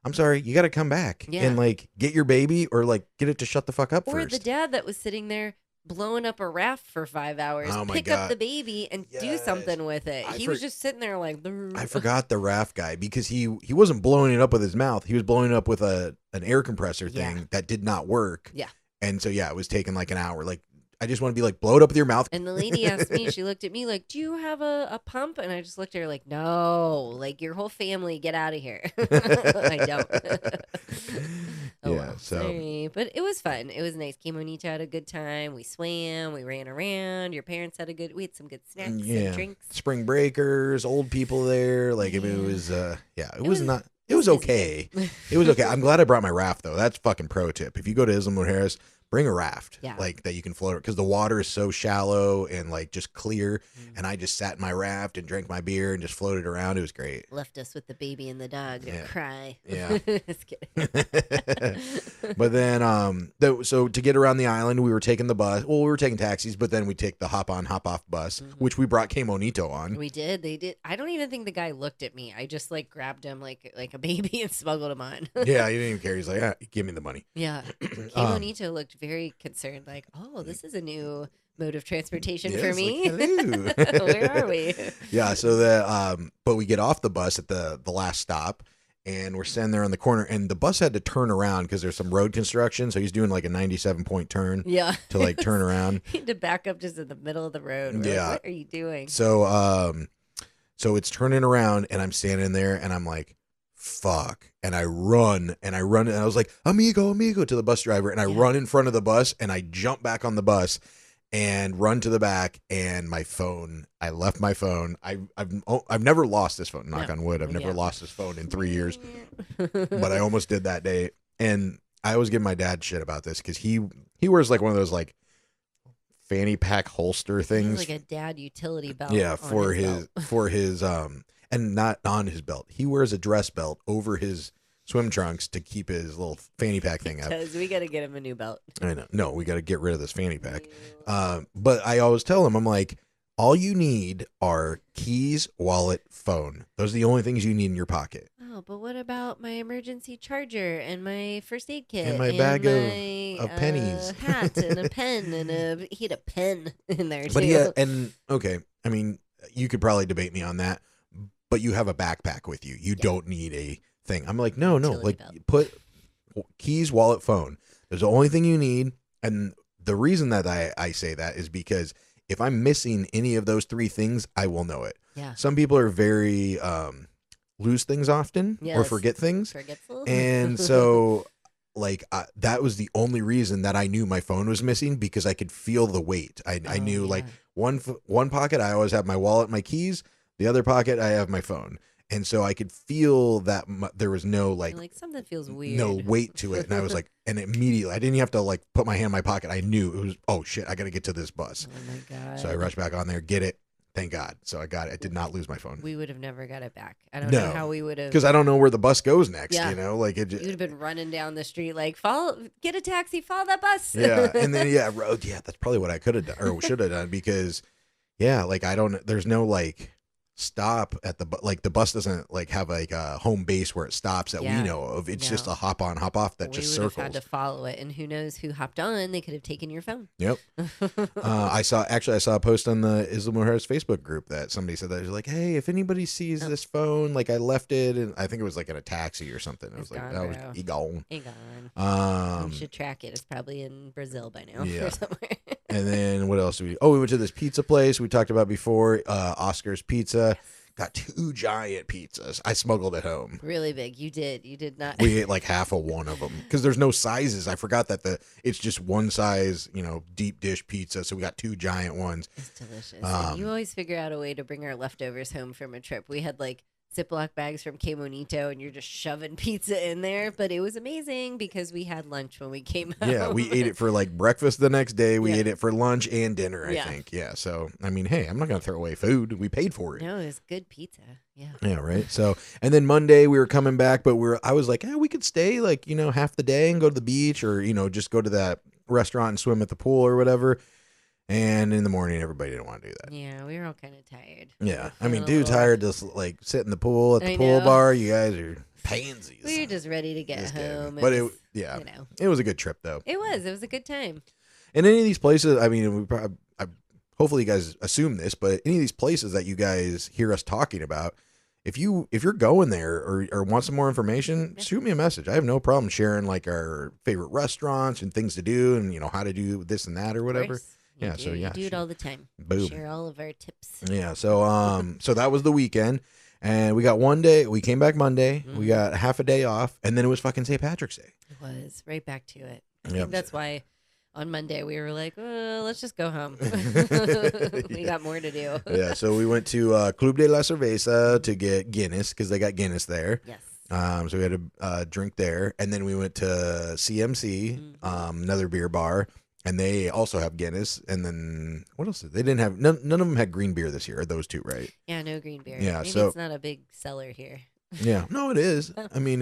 I'm sorry, you got to come back Yeah. and like get your baby or like get it to shut the fuck up Or first. the dad that was sitting there blowing up a raft for 5 hours, Oh my pick God. up the baby and do Yes. something with it. I He was just sitting there like, I forgot the raft guy because he wasn't blowing it up with his mouth. He was blowing it up with an air compressor thing Yeah. that did not work. Yeah. And so, yeah, it was taking like an hour. Like, I just want to be like, blow it up with your mouth. And the lady asked me, she looked at me like, do you have a pump? And I just looked at her like, no, like your whole family, get out of here. I don't. Oh, Yeah, well, so- sorry. But it was fun. It was nice. Que Monito had a good time. We swam, we ran around. Your parents had we had some good snacks Yeah. and drinks. Spring breakers, old people there. Like, I mean, it was, it was not, it was busy. okay. It was okay. I'm glad I brought my raft though. That's fucking pro tip. If you go to Islamwood Harris, bring a raft, Yeah. like that you can float, because the water is so shallow and like just clear. And I just sat in my raft and drank my beer and just floated around. It was great. Left us with the baby and the dog to Yeah. cry. Yeah. Just kidding. But then, so to get around the island, we were taking the bus. Well, we were taking taxis, but then we take the hop on, hop off bus, which we brought K Monito on. We did. They did. I don't even think the guy looked at me. I just like grabbed him like a baby and smuggled him on. Yeah, he didn't even care. He's like, give me the money. Yeah. K Monito looked very concerned, like, oh, this is a new mode of transportation Yeah, for it's me. like, hello. Where are we? Yeah, so but we get off the bus at the last stop, and we're standing there on the corner, and the bus had to turn around because there's some road construction, so he's doing like a 97-point turn Yeah. to like turn around. He had to back up just in the middle of the road. We're Yeah. like, what are you doing? So so it's turning around, and I'm standing there, and I'm like, fuck. And I run, and I was like, amigo to the bus driver, and I run in front of the bus, and I jump back on the bus and run to the back, and my phone, I left my phone. I've never lost this phone, knock on wood. I've never lost this phone in 3 years, but I almost did that day. And I always give my dad shit about this because he wears like one of those like fanny pack holster things. Like a dad utility belt. Yeah, on for his his and not on his belt. He wears a dress belt over his swim trunks to keep his little fanny pack thing up. Because we got to get him a new belt. I know. No, we got to get rid of this fanny pack. But I always tell him, I'm like, all you need are keys, wallet, phone. Those are the only things you need in your pocket. Oh, but what about my emergency charger and my first aid kit And my bag of my, pennies. hat and a pen and he had a pen in there too. But yeah, and okay, I mean, you could probably debate me on that, but you have a backpack with you. You don't need a thing. I'm like, no, Utility like belt. put keys, wallet, phone. There's the only thing you need. And the reason that I say that is because if I'm missing any of those three things, I will know it. Yeah. Some people are very lose things often or Yes. forget things. Forgetful. And so like that was the only reason that I knew my phone was missing, because I could feel the weight. I knew like one pocket, I always have my wallet, my keys. The other pocket, I have my phone. And so I could feel that there was no like something feels weird. no weight to it. And I was like, and immediately I didn't even have to like put my hand in my pocket. I knew it was, oh shit, I got to get to this bus. Oh my God. So I rushed back on there, get it. Thank God. So I got it. I did not lose my phone. We would have never got it back. I don't know how we would have. Because I don't know where the bus goes next, Yeah. you know? Like You would have been running down the street like, get a taxi, follow that bus. yeah. And then, that's probably what I could have done or should have done, because, yeah, like there's no like stop at the bus doesn't like have like a home base where it stops that we know of. It's just a hop on, hop off that just we would circles. have had to follow it, and who knows who hopped on? They could have taken your phone. Yep. I saw a post on the Isla Mujeres Facebook group that somebody said that. It was like, hey, if anybody sees this phone, like I left it, and I think it was like in a taxi or something. It was like, that was gone. We should track it. It's probably in Brazil by now Yeah. or somewhere. And then what else? We went to this pizza place we talked about before, Oscar's Pizza. Got 2 giant pizzas. I smuggled it home. Really big. You did not. We ate like half of one of them because there's no sizes. I forgot that it's just one size, deep dish pizza. So we got 2 giant ones. It's delicious. And you always figure out a way to bring our leftovers home from a trip. We had like Ziploc bags from K Monito, and you're just shoving pizza in there. But it was amazing because we had lunch when we came home. Yeah, we ate it for like breakfast the next day. We ate it for lunch and dinner, I think. Yeah, so, I mean, hey, I'm not going to throw away food. We paid for it. No, it was good pizza. Yeah. Yeah, right. So, and then Monday we were coming back, but I was like, we could stay like, half the day and go to the beach or, just go to that restaurant and swim at the pool or whatever. And in the morning, everybody didn't want to do that. Yeah, we were all kind of tired. Yeah. I mean, dude's hired to like sit in the pool at the pool bar. You guys are pansies. We were just ready to get home. But it was a good trip though. It was a good time. And any of these places, I mean, hopefully you guys assume this, but any of these places that you guys hear us talking about, if you're going there or want some more information, shoot me a message. I have no problem sharing like our favorite restaurants and things to do and how to do this and that or whatever. You do it all the time. Boom. Share all of our tips. Yeah. So so that was the weekend, and we got one day. We came back Monday. We got half a day off, and then it was fucking St. Patrick's Day. It was right back to it. I think that's why on Monday we were like, let's just go home. We got more to do. Yeah. So we went to Club de la Cerveza to get Guinness because they got Guinness there. Yes. So we had a drink there, and then we went to CMC, another beer bar, and they also have Guinness. And then what else? They didn't have none of them had green beer this year. Those two, right? Yeah, no green beer. Yeah, Maybe so it's not a big seller here. Yeah, no, it is. I mean,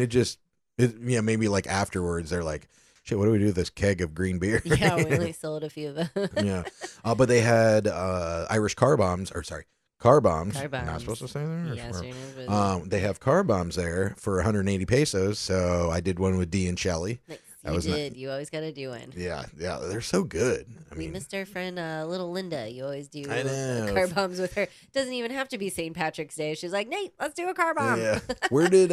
maybe like afterwards they're like, shit, what do we do with this keg of green beer? Yeah, we only sold a few of them. Yeah, but they had Irish car bombs, or sorry, car bombs. Car Am I bombs. supposed to say that? Yes, you're not. They have car bombs there for 180 pesos. So I did one with Dee and Shelly. Nice. That You was did. You always got to do one. Yeah, they're so good. I We mean, missed our friend little Linda. You always do I know. car bombs with her. Doesn't even have to be St. Patrick's Day. She's like, Nate, let's do a car bomb. yeah. Where did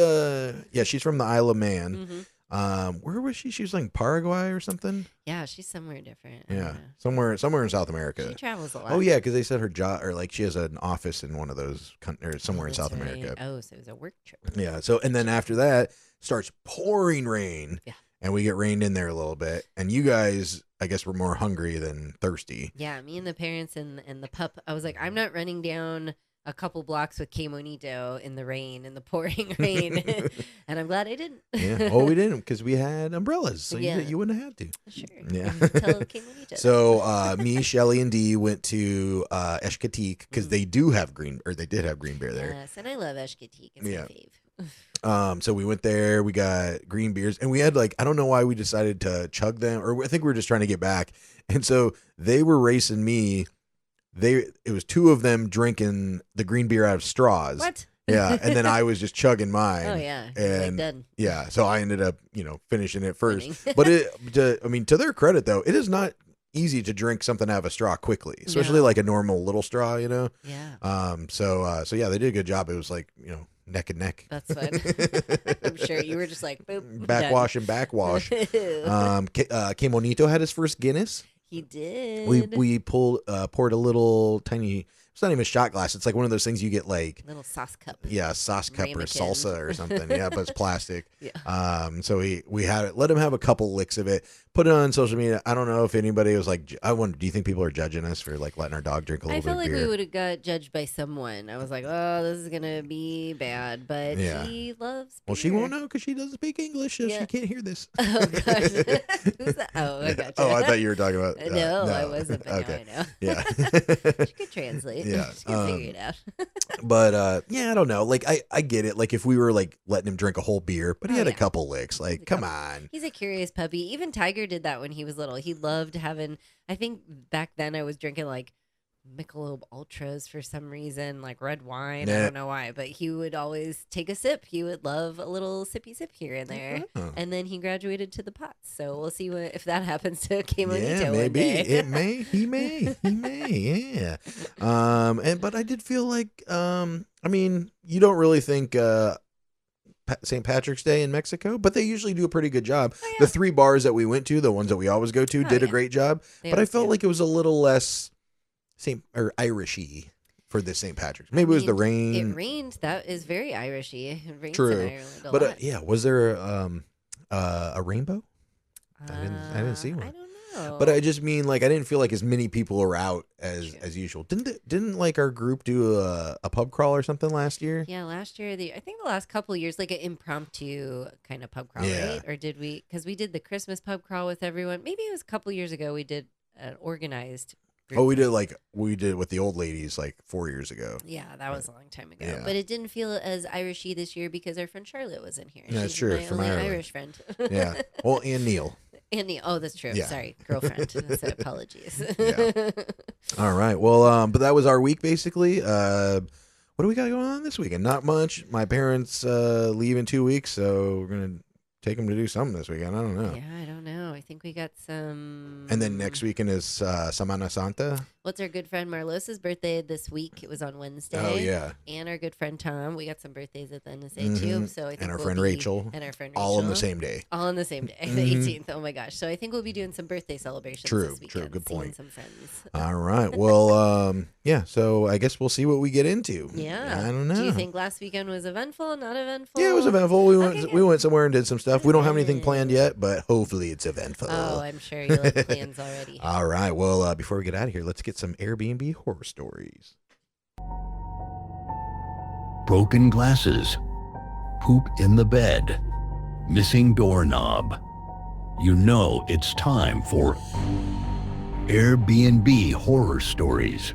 yeah, she's from the Isle of Man. Mhm. Where was she? She was like Paraguay or something. Yeah, she's somewhere different. I Yeah, don't know. somewhere in South America. She travels a lot. Oh yeah, because they said her job, or like she has an office in one of those or somewhere in That's South right. America. Oh, so it was a work trip. Yeah. So and then after that starts pouring rain. Yeah. And we get rained in there a little bit. And you guys, I guess, were more hungry than thirsty. Yeah, me and the parents and the pup. I was like, I'm not running down a couple blocks with K Monito in the rain, in the pouring rain. And I'm glad I didn't. Yeah. Oh, we didn't because we had umbrellas, so Yeah. you wouldn't have had to. Sure. Yeah. Tell K Monito. So me, Shelly, and Dee went to Eshkatik because they did have green beer there. Yes, and I love Eshkatik. It's Yeah. my fave. So we went there, we got green beers, and we had like, I don't know why we decided to chug them, or I think we were just trying to get back. And so they were racing me. It was two of them drinking the green beer out of straws. What? Yeah. And then I was just chugging mine. Oh, yeah. You're like And done. yeah. So I ended up, finishing it first. Winning. But to their credit though, it is not easy to drink something out of a straw quickly, especially No. like a normal little straw, Yeah. So yeah, they did a good job. It was like, neck and neck. That's fun. I'm sure you were just like, boop. Backwash and backwash. K Monito had his first Guinness. He did. We poured a little tiny. It's not even a shot glass. It's like one of those things you get like, Little sauce cup. yeah, sauce cup or Ramekin. salsa or something. Yeah, but it's plastic. Yeah. So we had it. Let him have a couple licks of it. Put it on social media. I don't know if anybody was like, I wonder, do you think people are judging us for like letting our dog drink a little I bit felt of like beer? we would have got judged by someone. I was like, oh, this is going to be bad. But Yeah. she loves beer. Well, she won't know because she doesn't speak English, so Yeah. she can't hear this. Oh, gosh. Who's that? Oh, I got you. Oh, I thought you were talking about. No, I wasn't, but Okay. now I know. Yeah. She could translate. Yeah, She could figure it out. But yeah, I don't know. Like I get it. Like if we were like letting him drink a whole beer, but he Oh, had a yeah. couple licks. Like, a come couple. on. He's a curious puppy. Even Tiger did that when he was little. He loved having, I think back then I was drinking like Michelob Ultras for some reason, like red wine. I Yeah. don't know why, but he would always take a sip. He would love a little sippy sip here and there. Oh. And then he graduated to the pots. So we'll see if that happens to K Monito Yeah, one maybe day. it may. He may. Yeah. But I did feel like, I mean, you don't really think St. Patrick's Day in Mexico, but they usually do a pretty good job. Oh, yeah. The 3 bars that we went to, the ones that we always go to, Oh, did a yeah. great job. They But I always felt do. like it was a little less Irishy for the St. Patrick's. Maybe it was the rain. It rained. That is very Irishy. It rains True. in Ireland a But lot. yeah, was there a rainbow? I didn't see one. I don't know. But I just mean, like, I didn't feel like as many people were out as True. usual. Didn't like our group do a pub crawl or something last year? Yeah, last year, I think the last couple of years, like an impromptu kind of pub crawl, Yeah. right? Or did we? Because we did the Christmas pub crawl with everyone. Maybe it was a couple years ago. We did an organized. Group. Oh, we did with the old ladies like 4 years ago. Yeah, that was a long time ago. Yeah. But it didn't feel as Irishy this year because our friend Charlotte was in here. Yeah, that's She's true, My from only Ireland. Irish friend. Yeah. Well, and Neil. Andy. Oh, that's true. Yeah. Sorry, girlfriend. So apologies. Yeah. All right. Well, but that was our week basically. What do we got going on this weekend? Not much. My parents leave in 2 weeks, so we're gonna take them to do something this weekend. I don't know. Yeah, I don't know. I think we got some. And then next weekend is Semana Santa. What's our good friend Marlosa's birthday this week? It was on Wednesday. Oh yeah. And our good friend Tom. We got some birthdays at the NSA Mhm. too. So I think And our we'll friend be- Rachel. And our friend Rachel. All on the same day. All on the same day, Mhm. the 18th. Oh my gosh! So I think we'll be doing some birthday celebrations True, this true. weekend. Good seeing point. Some friends. All right. Well, yeah. So I guess we'll see what we get into. Yeah. I don't know. Do you think last weekend was eventful? Not eventful? Yeah, it was eventful. We went Okay, we good. went somewhere and did some stuff. We don't have anything Good. planned yet, but hopefully it's eventful. Oh, I'm sure you'll have plans already. All right. Well, before we get out of here, let's get some Airbnb horror stories. Broken glasses, poop in the bed, missing doorknob. You know it's time for Airbnb horror stories.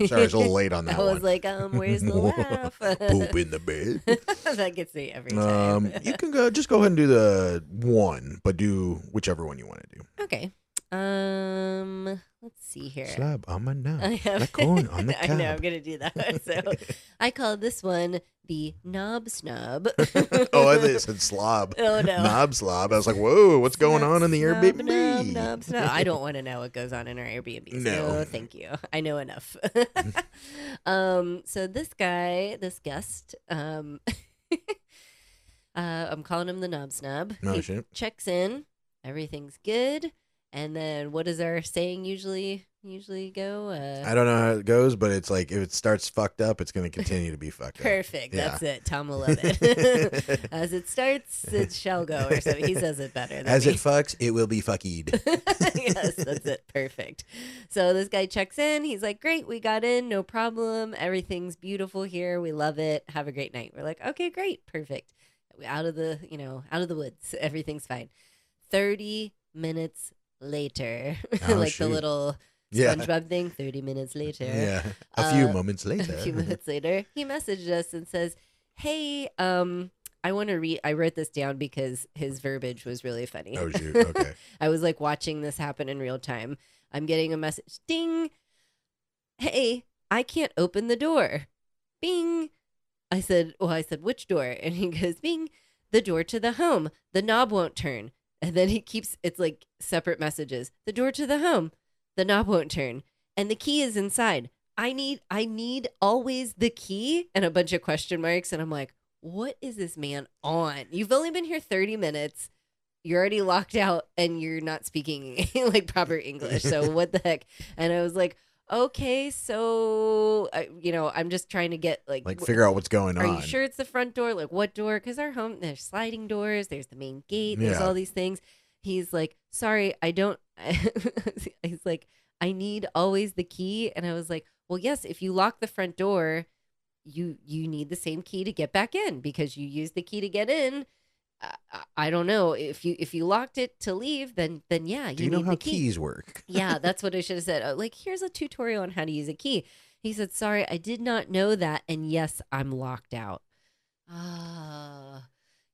Sorry, it's a little late on that I was one. like, where's the laugh? Poop in the bed. That gets me every time. You can go ahead and do the one, but do whichever one you want to do. Okay. Let's see here. Slab on my nose. I have- Like corn on the I know, I'm cob. gonna do that. So I call this one the knob snub. Oh, I thought it said slob. Oh no. Knob slob. I was like, whoa, what's going on in the Snob, Airbnb? knob, snub. I don't want to know what goes on in our Airbnb. No. No, thank you. I know enough. So this guy, this guest, I'm calling him the knob snub. No He shit. checks in, everything's good, and then what does our saying usually go? I don't know how it goes, but it's like if it starts fucked up, it's going to continue to be fucked up. Perfect. Yeah. That's it. Tom will love it. As it starts, it shall go, or something. He says it better than As me. it fucks, it will be fuckied. Yes, that's it. Perfect. So this guy checks in. He's like, great, we got in, no problem. Everything's beautiful here. We love it. Have a great night. We're like, okay, great. Perfect. Out of the woods. Everything's fine. 30 minutes later. Oh, like shoot. the little Yeah. SpongeBob thing, 30 minutes later. Yeah. A few Uh, moments later. A few minutes later, he messaged us and says, hey, I want to read. I wrote this down because his verbiage was really funny. Oh, shoot. Okay. I was like watching this happen in real time. I'm getting a message. Ding. Hey, I can't open the door. Bing. I said, which door? And he goes, bing, the door to the home. The knob won't turn. And then it's like separate messages. The door to the home. The knob won't turn. And the key is inside. I need always the key, and a bunch of question marks. And I'm like, what is this man on? You've only been here 30 minutes. You're already locked out and you're not speaking like proper English. So what the heck? And I was like, okay, so, I'm just trying to get like Figure out what's going on. are you sure it's the front door? Like what door? Because our home, there's sliding doors. There's the main gate. There's Yeah. all these things. He's like, sorry, I don't. He's like, I need always the key. And I was like, well, yes, if you lock the front door, you need the same key to get back in because you used the key to get in. I don't know if you locked it to leave, then yeah, you Do you know need how the key. keys work? Yeah, that's what I should have said. Like, here's a tutorial on how to use a key. He said, sorry, I did not know that. And yes, I'm locked out. Ah,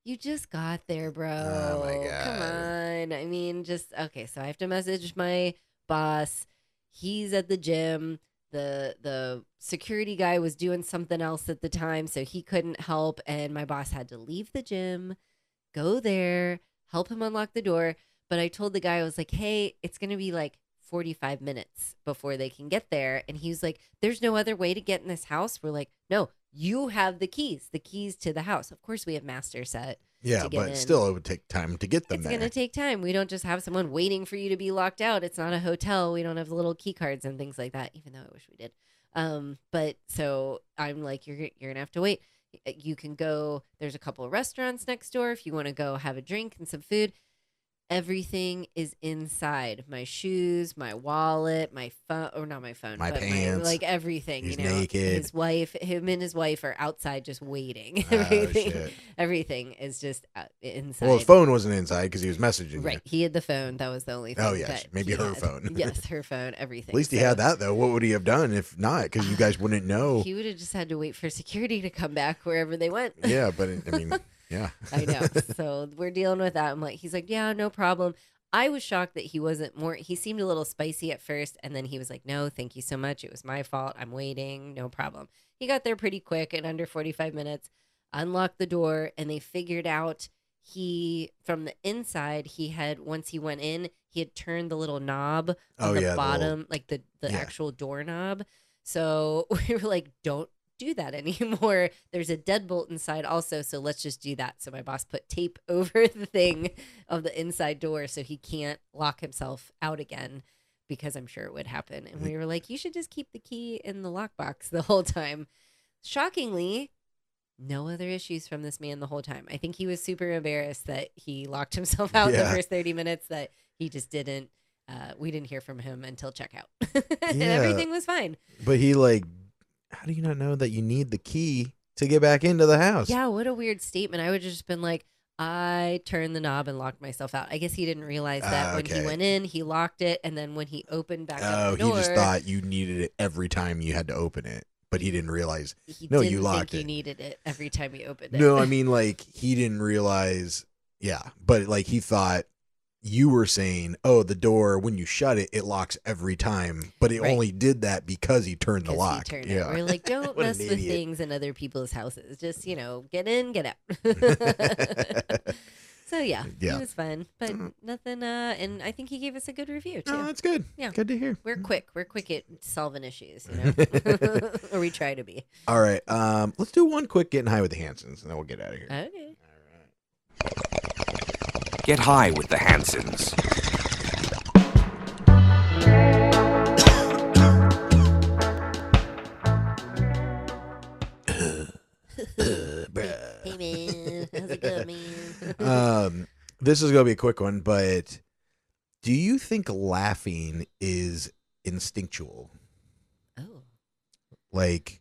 you just got there, bro. Oh, my God. Come on. I mean, okay. So I have to message my boss. He's at the gym. The security guy was doing something else at the time, so he couldn't help. And my boss had to leave the gym, go there, help him unlock the door. But I told the guy, I was like, hey, it's going to be like 45 minutes before they can get there. And he was like, there's no other way to get in this house. We're like, no, you have the keys to the house. Of course, we have master set. Yeah, to get but in. still, it would take time to get them It's there. going to take time. We don't just have someone waiting for you to be locked out. It's not a hotel. We don't have the little key cards and things like that, even though I wish we did. But so I'm like, you're going to have to wait. You can go, there's a couple of restaurants next door if you want to go have a drink and some food. Everything is inside. My shoes, my wallet, my phone, or not my phone, My but pants. like everything. He's you know, naked. him and his wife are outside just waiting. Oh, Everything, shit. everything is just inside. Well, his phone wasn't inside because he was messaging Right. He had the phone. That was the only thing. Oh, yes. that Maybe he her had. phone. Yes, her phone, everything. At least he So had that, though. What would he have done if not? Because you guys wouldn't know. He would have just had to wait for security to come back wherever they went. Yeah, but I mean, yeah. I know. So we're dealing with that. I'm like, he's like, yeah, no problem. I was shocked that he wasn't more, he seemed a little spicy at first. And then he was like, no, thank you so much. It was my fault. I'm waiting. No problem. He got there pretty quick in under 45 minutes, unlocked the door, and they figured out from the inside, once he went in, he had turned the little knob on the bottom, like the actual doorknob. So we were like, don't do that anymore. There's a deadbolt inside also, so let's just do that. So my boss put tape over the thing of the inside door so he can't lock himself out again, because I'm sure it would happen. And we were like, you should just keep the key in the lockbox the whole time. Shockingly, no other issues from this man the whole time. I think he was super embarrassed that he locked himself out the first 30 minutes, that he just didn't. We didn't hear from him until checkout. And everything was fine. But how do you not know that you need the key to get back into the house. Yeah, what a weird statement. I would have just been like, I turned the knob and locked myself out. I guess he didn't realize that when he went in, he locked it, and then when he opened back up the door. He just thought you needed it every time you had to open it, but he didn't realize. You locked it. You needed it every time you opened it. No, I mean, like, he didn't realize. Yeah, but like he thought you were saying, oh, the door, when you shut it, it locks every time, but it only did that because he turned the lock. Yeah. We're like, don't mess with things in other people's houses. Just, get in, get out. So yeah, it was fun, but nothing. And I think he gave us a good review too. Oh, that's good. Yeah, good to hear. We're quick at solving issues, or we try to be. All right, let's do one quick getting high with the Hansons, and then we'll get out of here. Okay. Get high with the Hansons. Hey man, how's it going, man? This is gonna be a quick one, but do you think laughing is instinctual? Oh, like,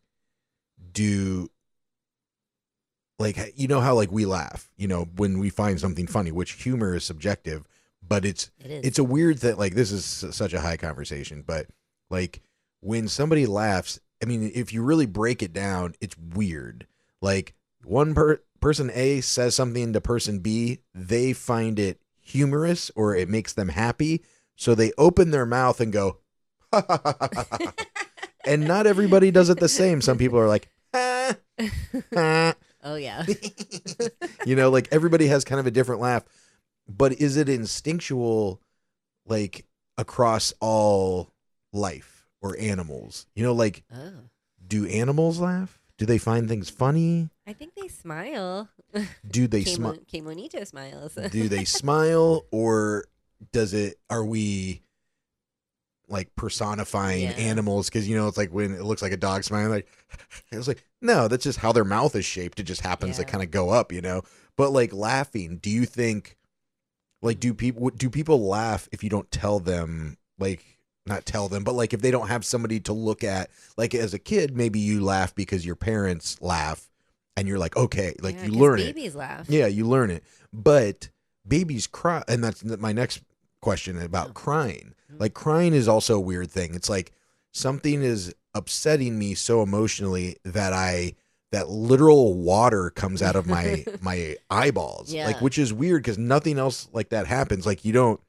how like we laugh, when we find something funny, which humor is subjective, but it's a weird thing. Like, this is such a high conversation, but like when somebody laughs, I mean, if you really break it down, it's weird. Like, one person A says something to person B, they find it humorous or it makes them happy, so they open their mouth and go, ha, ha, ha, ha, ha. And not everybody does it the same. Some people are like, ah, ah. Oh yeah. Like, everybody has kind of a different laugh, but is it instinctual, like, across all life or animals? Oh. Do animals laugh? Do they find things funny? I think they smile. Do they smile? Que bonito smiles. Do they smile, or are we like personifying animals? Because, it's like when it looks like a dog smiling, like, it's like, no, that's just how their mouth is shaped. It just happens to kind of go up, But like laughing, do you think, like, do people laugh if you don't tell them, like, not tell them, but like if they don't have somebody to look at, like as a kid, maybe you laugh because your parents laugh and you're like, okay, like you learn it. Babies laugh. Yeah, you learn it. But babies cry. And that's my next question about crying. Like, crying is also a weird thing. It's like something is upsetting me so emotionally that literal water comes out of my eyeballs. Yeah. Like, which is weird because nothing else like that happens. Like, you don't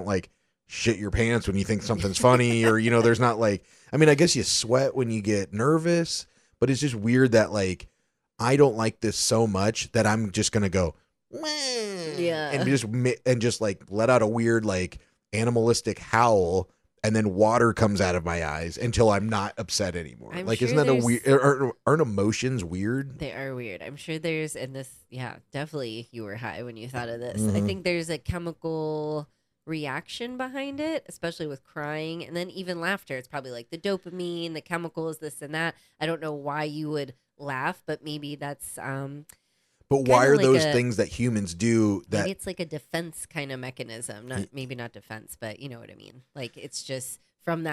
like shit your pants when you think something's funny, or there's not like, I mean, I guess you sweat when you get nervous, but it's just weird that, like, I don't like this so much that I'm just gonna go, yeah, and just like let out a weird, like, animalistic howl, and then water comes out of my eyes until I'm not upset anymore. Like, isn't that a weird? Aren't emotions weird? They are weird. I'm sure there's, and this, definitely you were high when you thought of this. I think there's a chemical reaction behind it, especially with crying, and then even laughter. It's probably like the dopamine, the chemicals, this and that. I don't know why you would laugh, but maybe that's but why are those things that humans do that maybe it's like a defense kind of mechanism, maybe not defense, but you know what I mean. Like, it's just from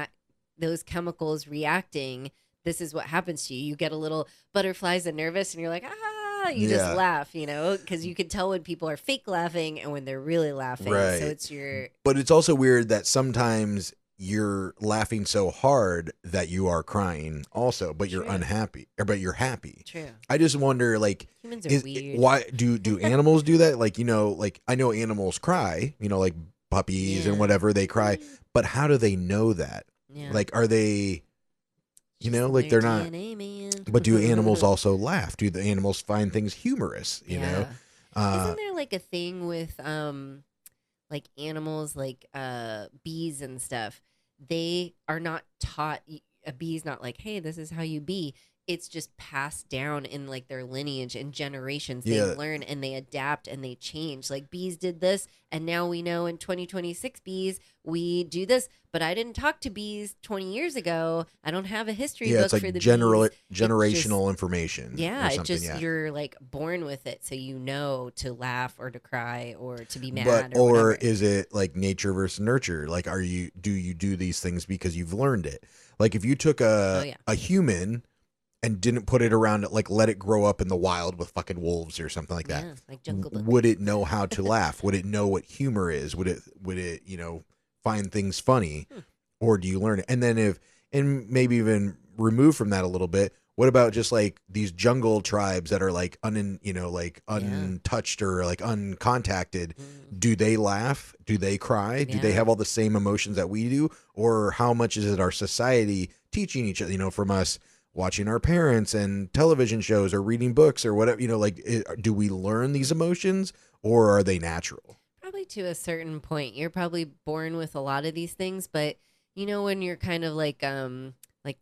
those chemicals reacting, this is what happens to you. You get a little butterflies and nervous, and you're like, you just laugh, because you can tell when people are fake laughing and when they're really laughing. Right. So but it's also weird that sometimes you're laughing so hard that you are crying also, but you're unhappy, but you're happy. True. I just wonder, like, humans are weird. Why do animals do that? Like, like, I know animals cry, like puppies and whatever, they cry, but how do they know that? Yeah. Like, are they, like, they're not, DNA, man. But do animals also laugh? Do the animals find things humorous, Isn't there like a thing with like animals, like bees and stuff? They are not taught. A bee's not like, hey, this is how you be. It's just passed down in like their lineage and generations. They learn and they adapt and they change. Like, bees did this, and now we know in 2026 bees we do this. But I didn't talk to bees 20 years ago. I don't have a history book it's like for the generational information. Yeah, you're like born with it, so you know to laugh or to cry or to be mad. Or is it like nature versus nurture? Like, do you do these things because you've learned it? Like, if you took a human and didn't put it around it, like let it grow up in the wild with fucking wolves or something like that. Yeah, like Jungle Book. Would it know how to laugh? Would it know what humor is? Would it, find things funny? Or do you learn it? And then and maybe even remove from that a little bit, what about just like these jungle tribes that are like untouched or like uncontacted? Do they laugh? Do they cry? Do they have all the same emotions that we do? Or how much is it our society teaching each other, from us watching our parents and television shows or reading books or whatever, do we learn these emotions or are they natural? Probably to a certain point. You're probably born with a lot of these things, but when you're kind of like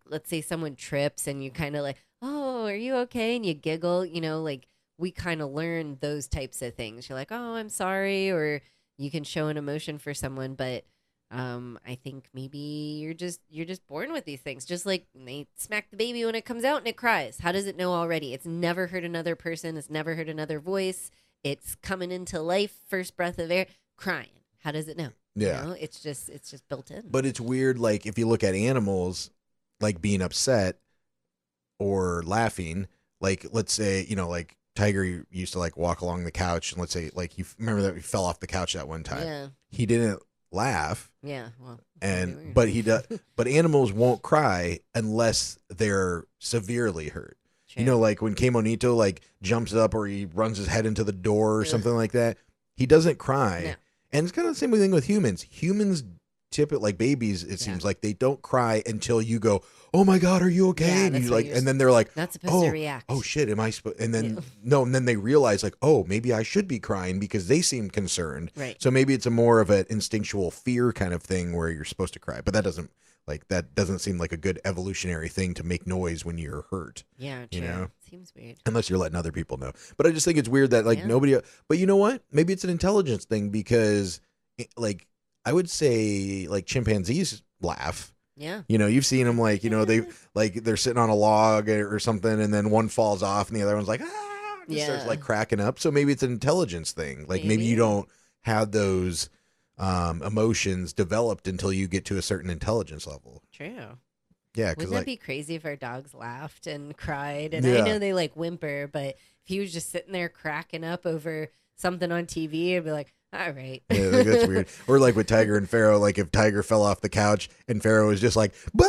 let's say someone trips and you kind of like, oh, are you okay? And you giggle, like we kind of learn those types of things. You're like, oh, I'm sorry. Or you can show an emotion for someone, but I think maybe you're just born with these things. Just like they smack the baby when it comes out and it cries. How does it know already? It's never heard another person. It's never heard another voice. It's coming into life, first breath of air, crying. How does it know? Yeah. It's just built in. But it's weird, like if you look at animals, like being upset or laughing, like let's say, like Tiger used to like walk along the couch and let's say like you remember that he fell off the couch that one time. Yeah. He didn't laugh. Yeah. Well, But he does. But animals won't cry unless they're severely hurt. True. Like when Kemonito like jumps up or he runs his head into the door or something like that, he doesn't cry. No. And it's kind of the same thing with humans. Humans like babies, it seems like they don't cry until you go, "Oh my God, are you okay?" Yeah, and you like, and then they're like, not supposed to react. "Oh shit, am I supposed?" And then and then they realize like, "Oh, maybe I should be crying because they seem concerned." Right. So maybe it's a more of an instinctual fear kind of thing where you're supposed to cry, but that doesn't seem like a good evolutionary thing to make noise when you're hurt. Yeah, true. Seems weird. Unless you're letting other people know. But I just think it's weird that nobody. But you know what? Maybe it's an intelligence thing because like. I would say like chimpanzees laugh. Yeah. You've seen them like, they're sitting on a log or something and then one falls off and the other one's like, starts like cracking up. So maybe it's an intelligence thing. Like maybe you don't have those emotions developed until you get to a certain intelligence level. True. Yeah. Wouldn't that be crazy if our dogs laughed and cried? And Yeah. I know they like whimper, but if he was just sitting there cracking up over something on TV, I'd be like, all right. Yeah, like, that's weird. Or like with Tiger and Pharaoh, like if Tiger fell off the couch and Pharaoh was just like, bah!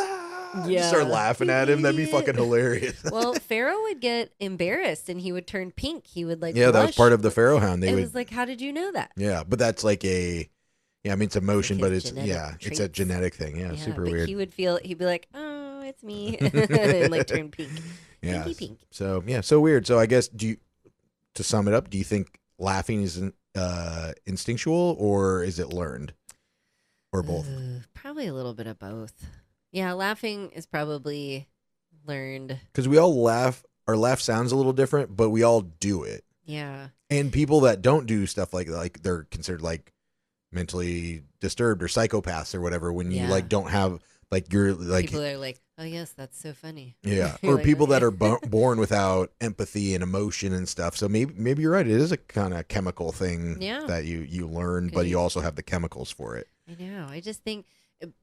Yeah. Start laughing at him, that'd be fucking hilarious. Well, Pharaoh would get embarrassed and he would turn pink. He would like that was blush. part of the Pharaoh hound. It was like, how did you know that? Yeah, but that's like it's emotion, Like but his it's genetic it's a traits. genetic thing. Yeah, super but weird. he'd be like, oh, it's me, and like turn pink. Yeah. Pinky pink. So so weird. So I guess to sum it up, do you think laughing is instinctual or is it learned, or both? Probably a little bit of both. Yeah, laughing is probably learned. Because we all laugh. Our laugh sounds a little different, but we all do it. Yeah. And people that don't do stuff like they're considered like mentally disturbed or psychopaths or whatever. When you like don't have like you're like people are like, oh yes, that's so funny. Yeah, You're or like, people that okay. are born without empathy and emotion and stuff. So maybe you're right. It is a kind of chemical thing that you learn, but you also have the chemicals for it. I know. I just think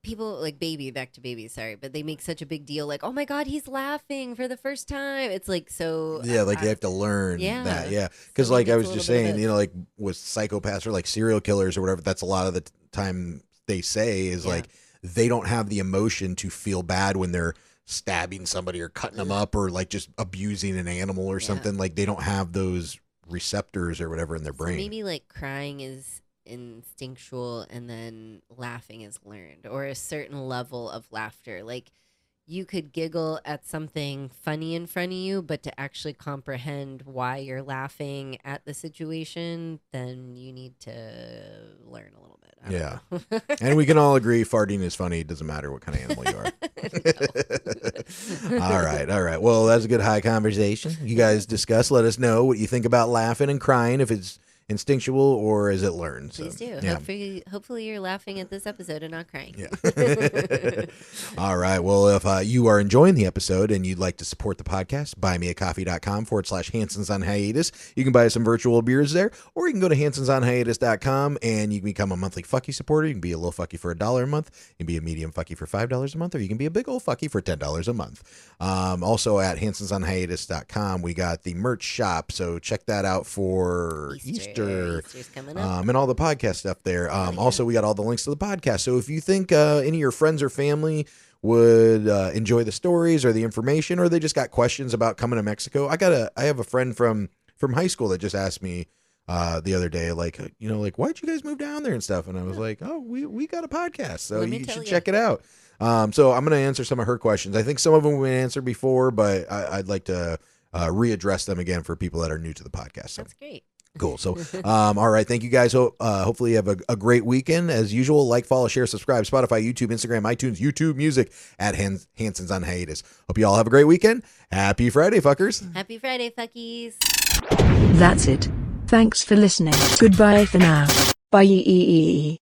people like back to baby, sorry, but they make such a big deal like, oh my God, he's laughing for the first time. It's like so. Yeah, like they have to learn that. Yeah, because So like maybe I it's was a just little bit of saying, like with psychopaths or like serial killers or whatever, that's a lot of the time they say is like they don't have the emotion to feel bad when they're stabbing somebody or cutting them up or like just abusing an animal or something. Like they don't have those receptors or whatever in their brain. So maybe like crying is instinctual and then laughing is learned, or a certain level of laughter. Like you could giggle at something funny in front of you, but to actually comprehend why you're laughing at the situation, then you need to learn a little bit. I don't know. And we can all agree farting is funny. It doesn't matter what kind of animal you are. All right. Well, that's a good high conversation. You guys discuss. Let us know what you think about laughing and crying, if it's instinctual or is it learned? Please do. Yeah. Hopefully you're laughing at this episode and not crying. Yeah. All right. Well, if you are enjoying the episode and you'd like to support the podcast, buymeacoffee.com/Hansons on Hiatus. You can buy some virtual beers there, or you can go to hansonsonhiatus.com and you can become a monthly fucky supporter. You can be a little fucky for $1 a month. You can be a medium fucky for $5 a month, or you can be a big old fucky for $10 a month. Also at hansonsonhiatus.com, we got the merch shop. So check that out for Easter. Easter's coming up. And all the podcast stuff there. Also, we got all the links to the podcast. So if you think any of your friends or family would enjoy the stories or the information, or they just got questions about coming to Mexico, I have a friend from high school that just asked me the other day, like, why'd you guys move down there and stuff? And I was like, oh, we got a podcast, so you should check it out. So I'm going to answer some of her questions. I think some of them we answered before, but I'd like to readdress them again for people that are new to the podcast. So. That's great. Cool. So, all right. Thank you guys. Hopefully you have a great weekend. As usual, like, follow, share, subscribe, Spotify, YouTube, Instagram, iTunes, YouTube Music at Hansons on Hiatus. Hope you all have a great weekend. Happy Friday, fuckers. Happy Friday, fuckies. That's it. Thanks for listening. Goodbye for now. Bye.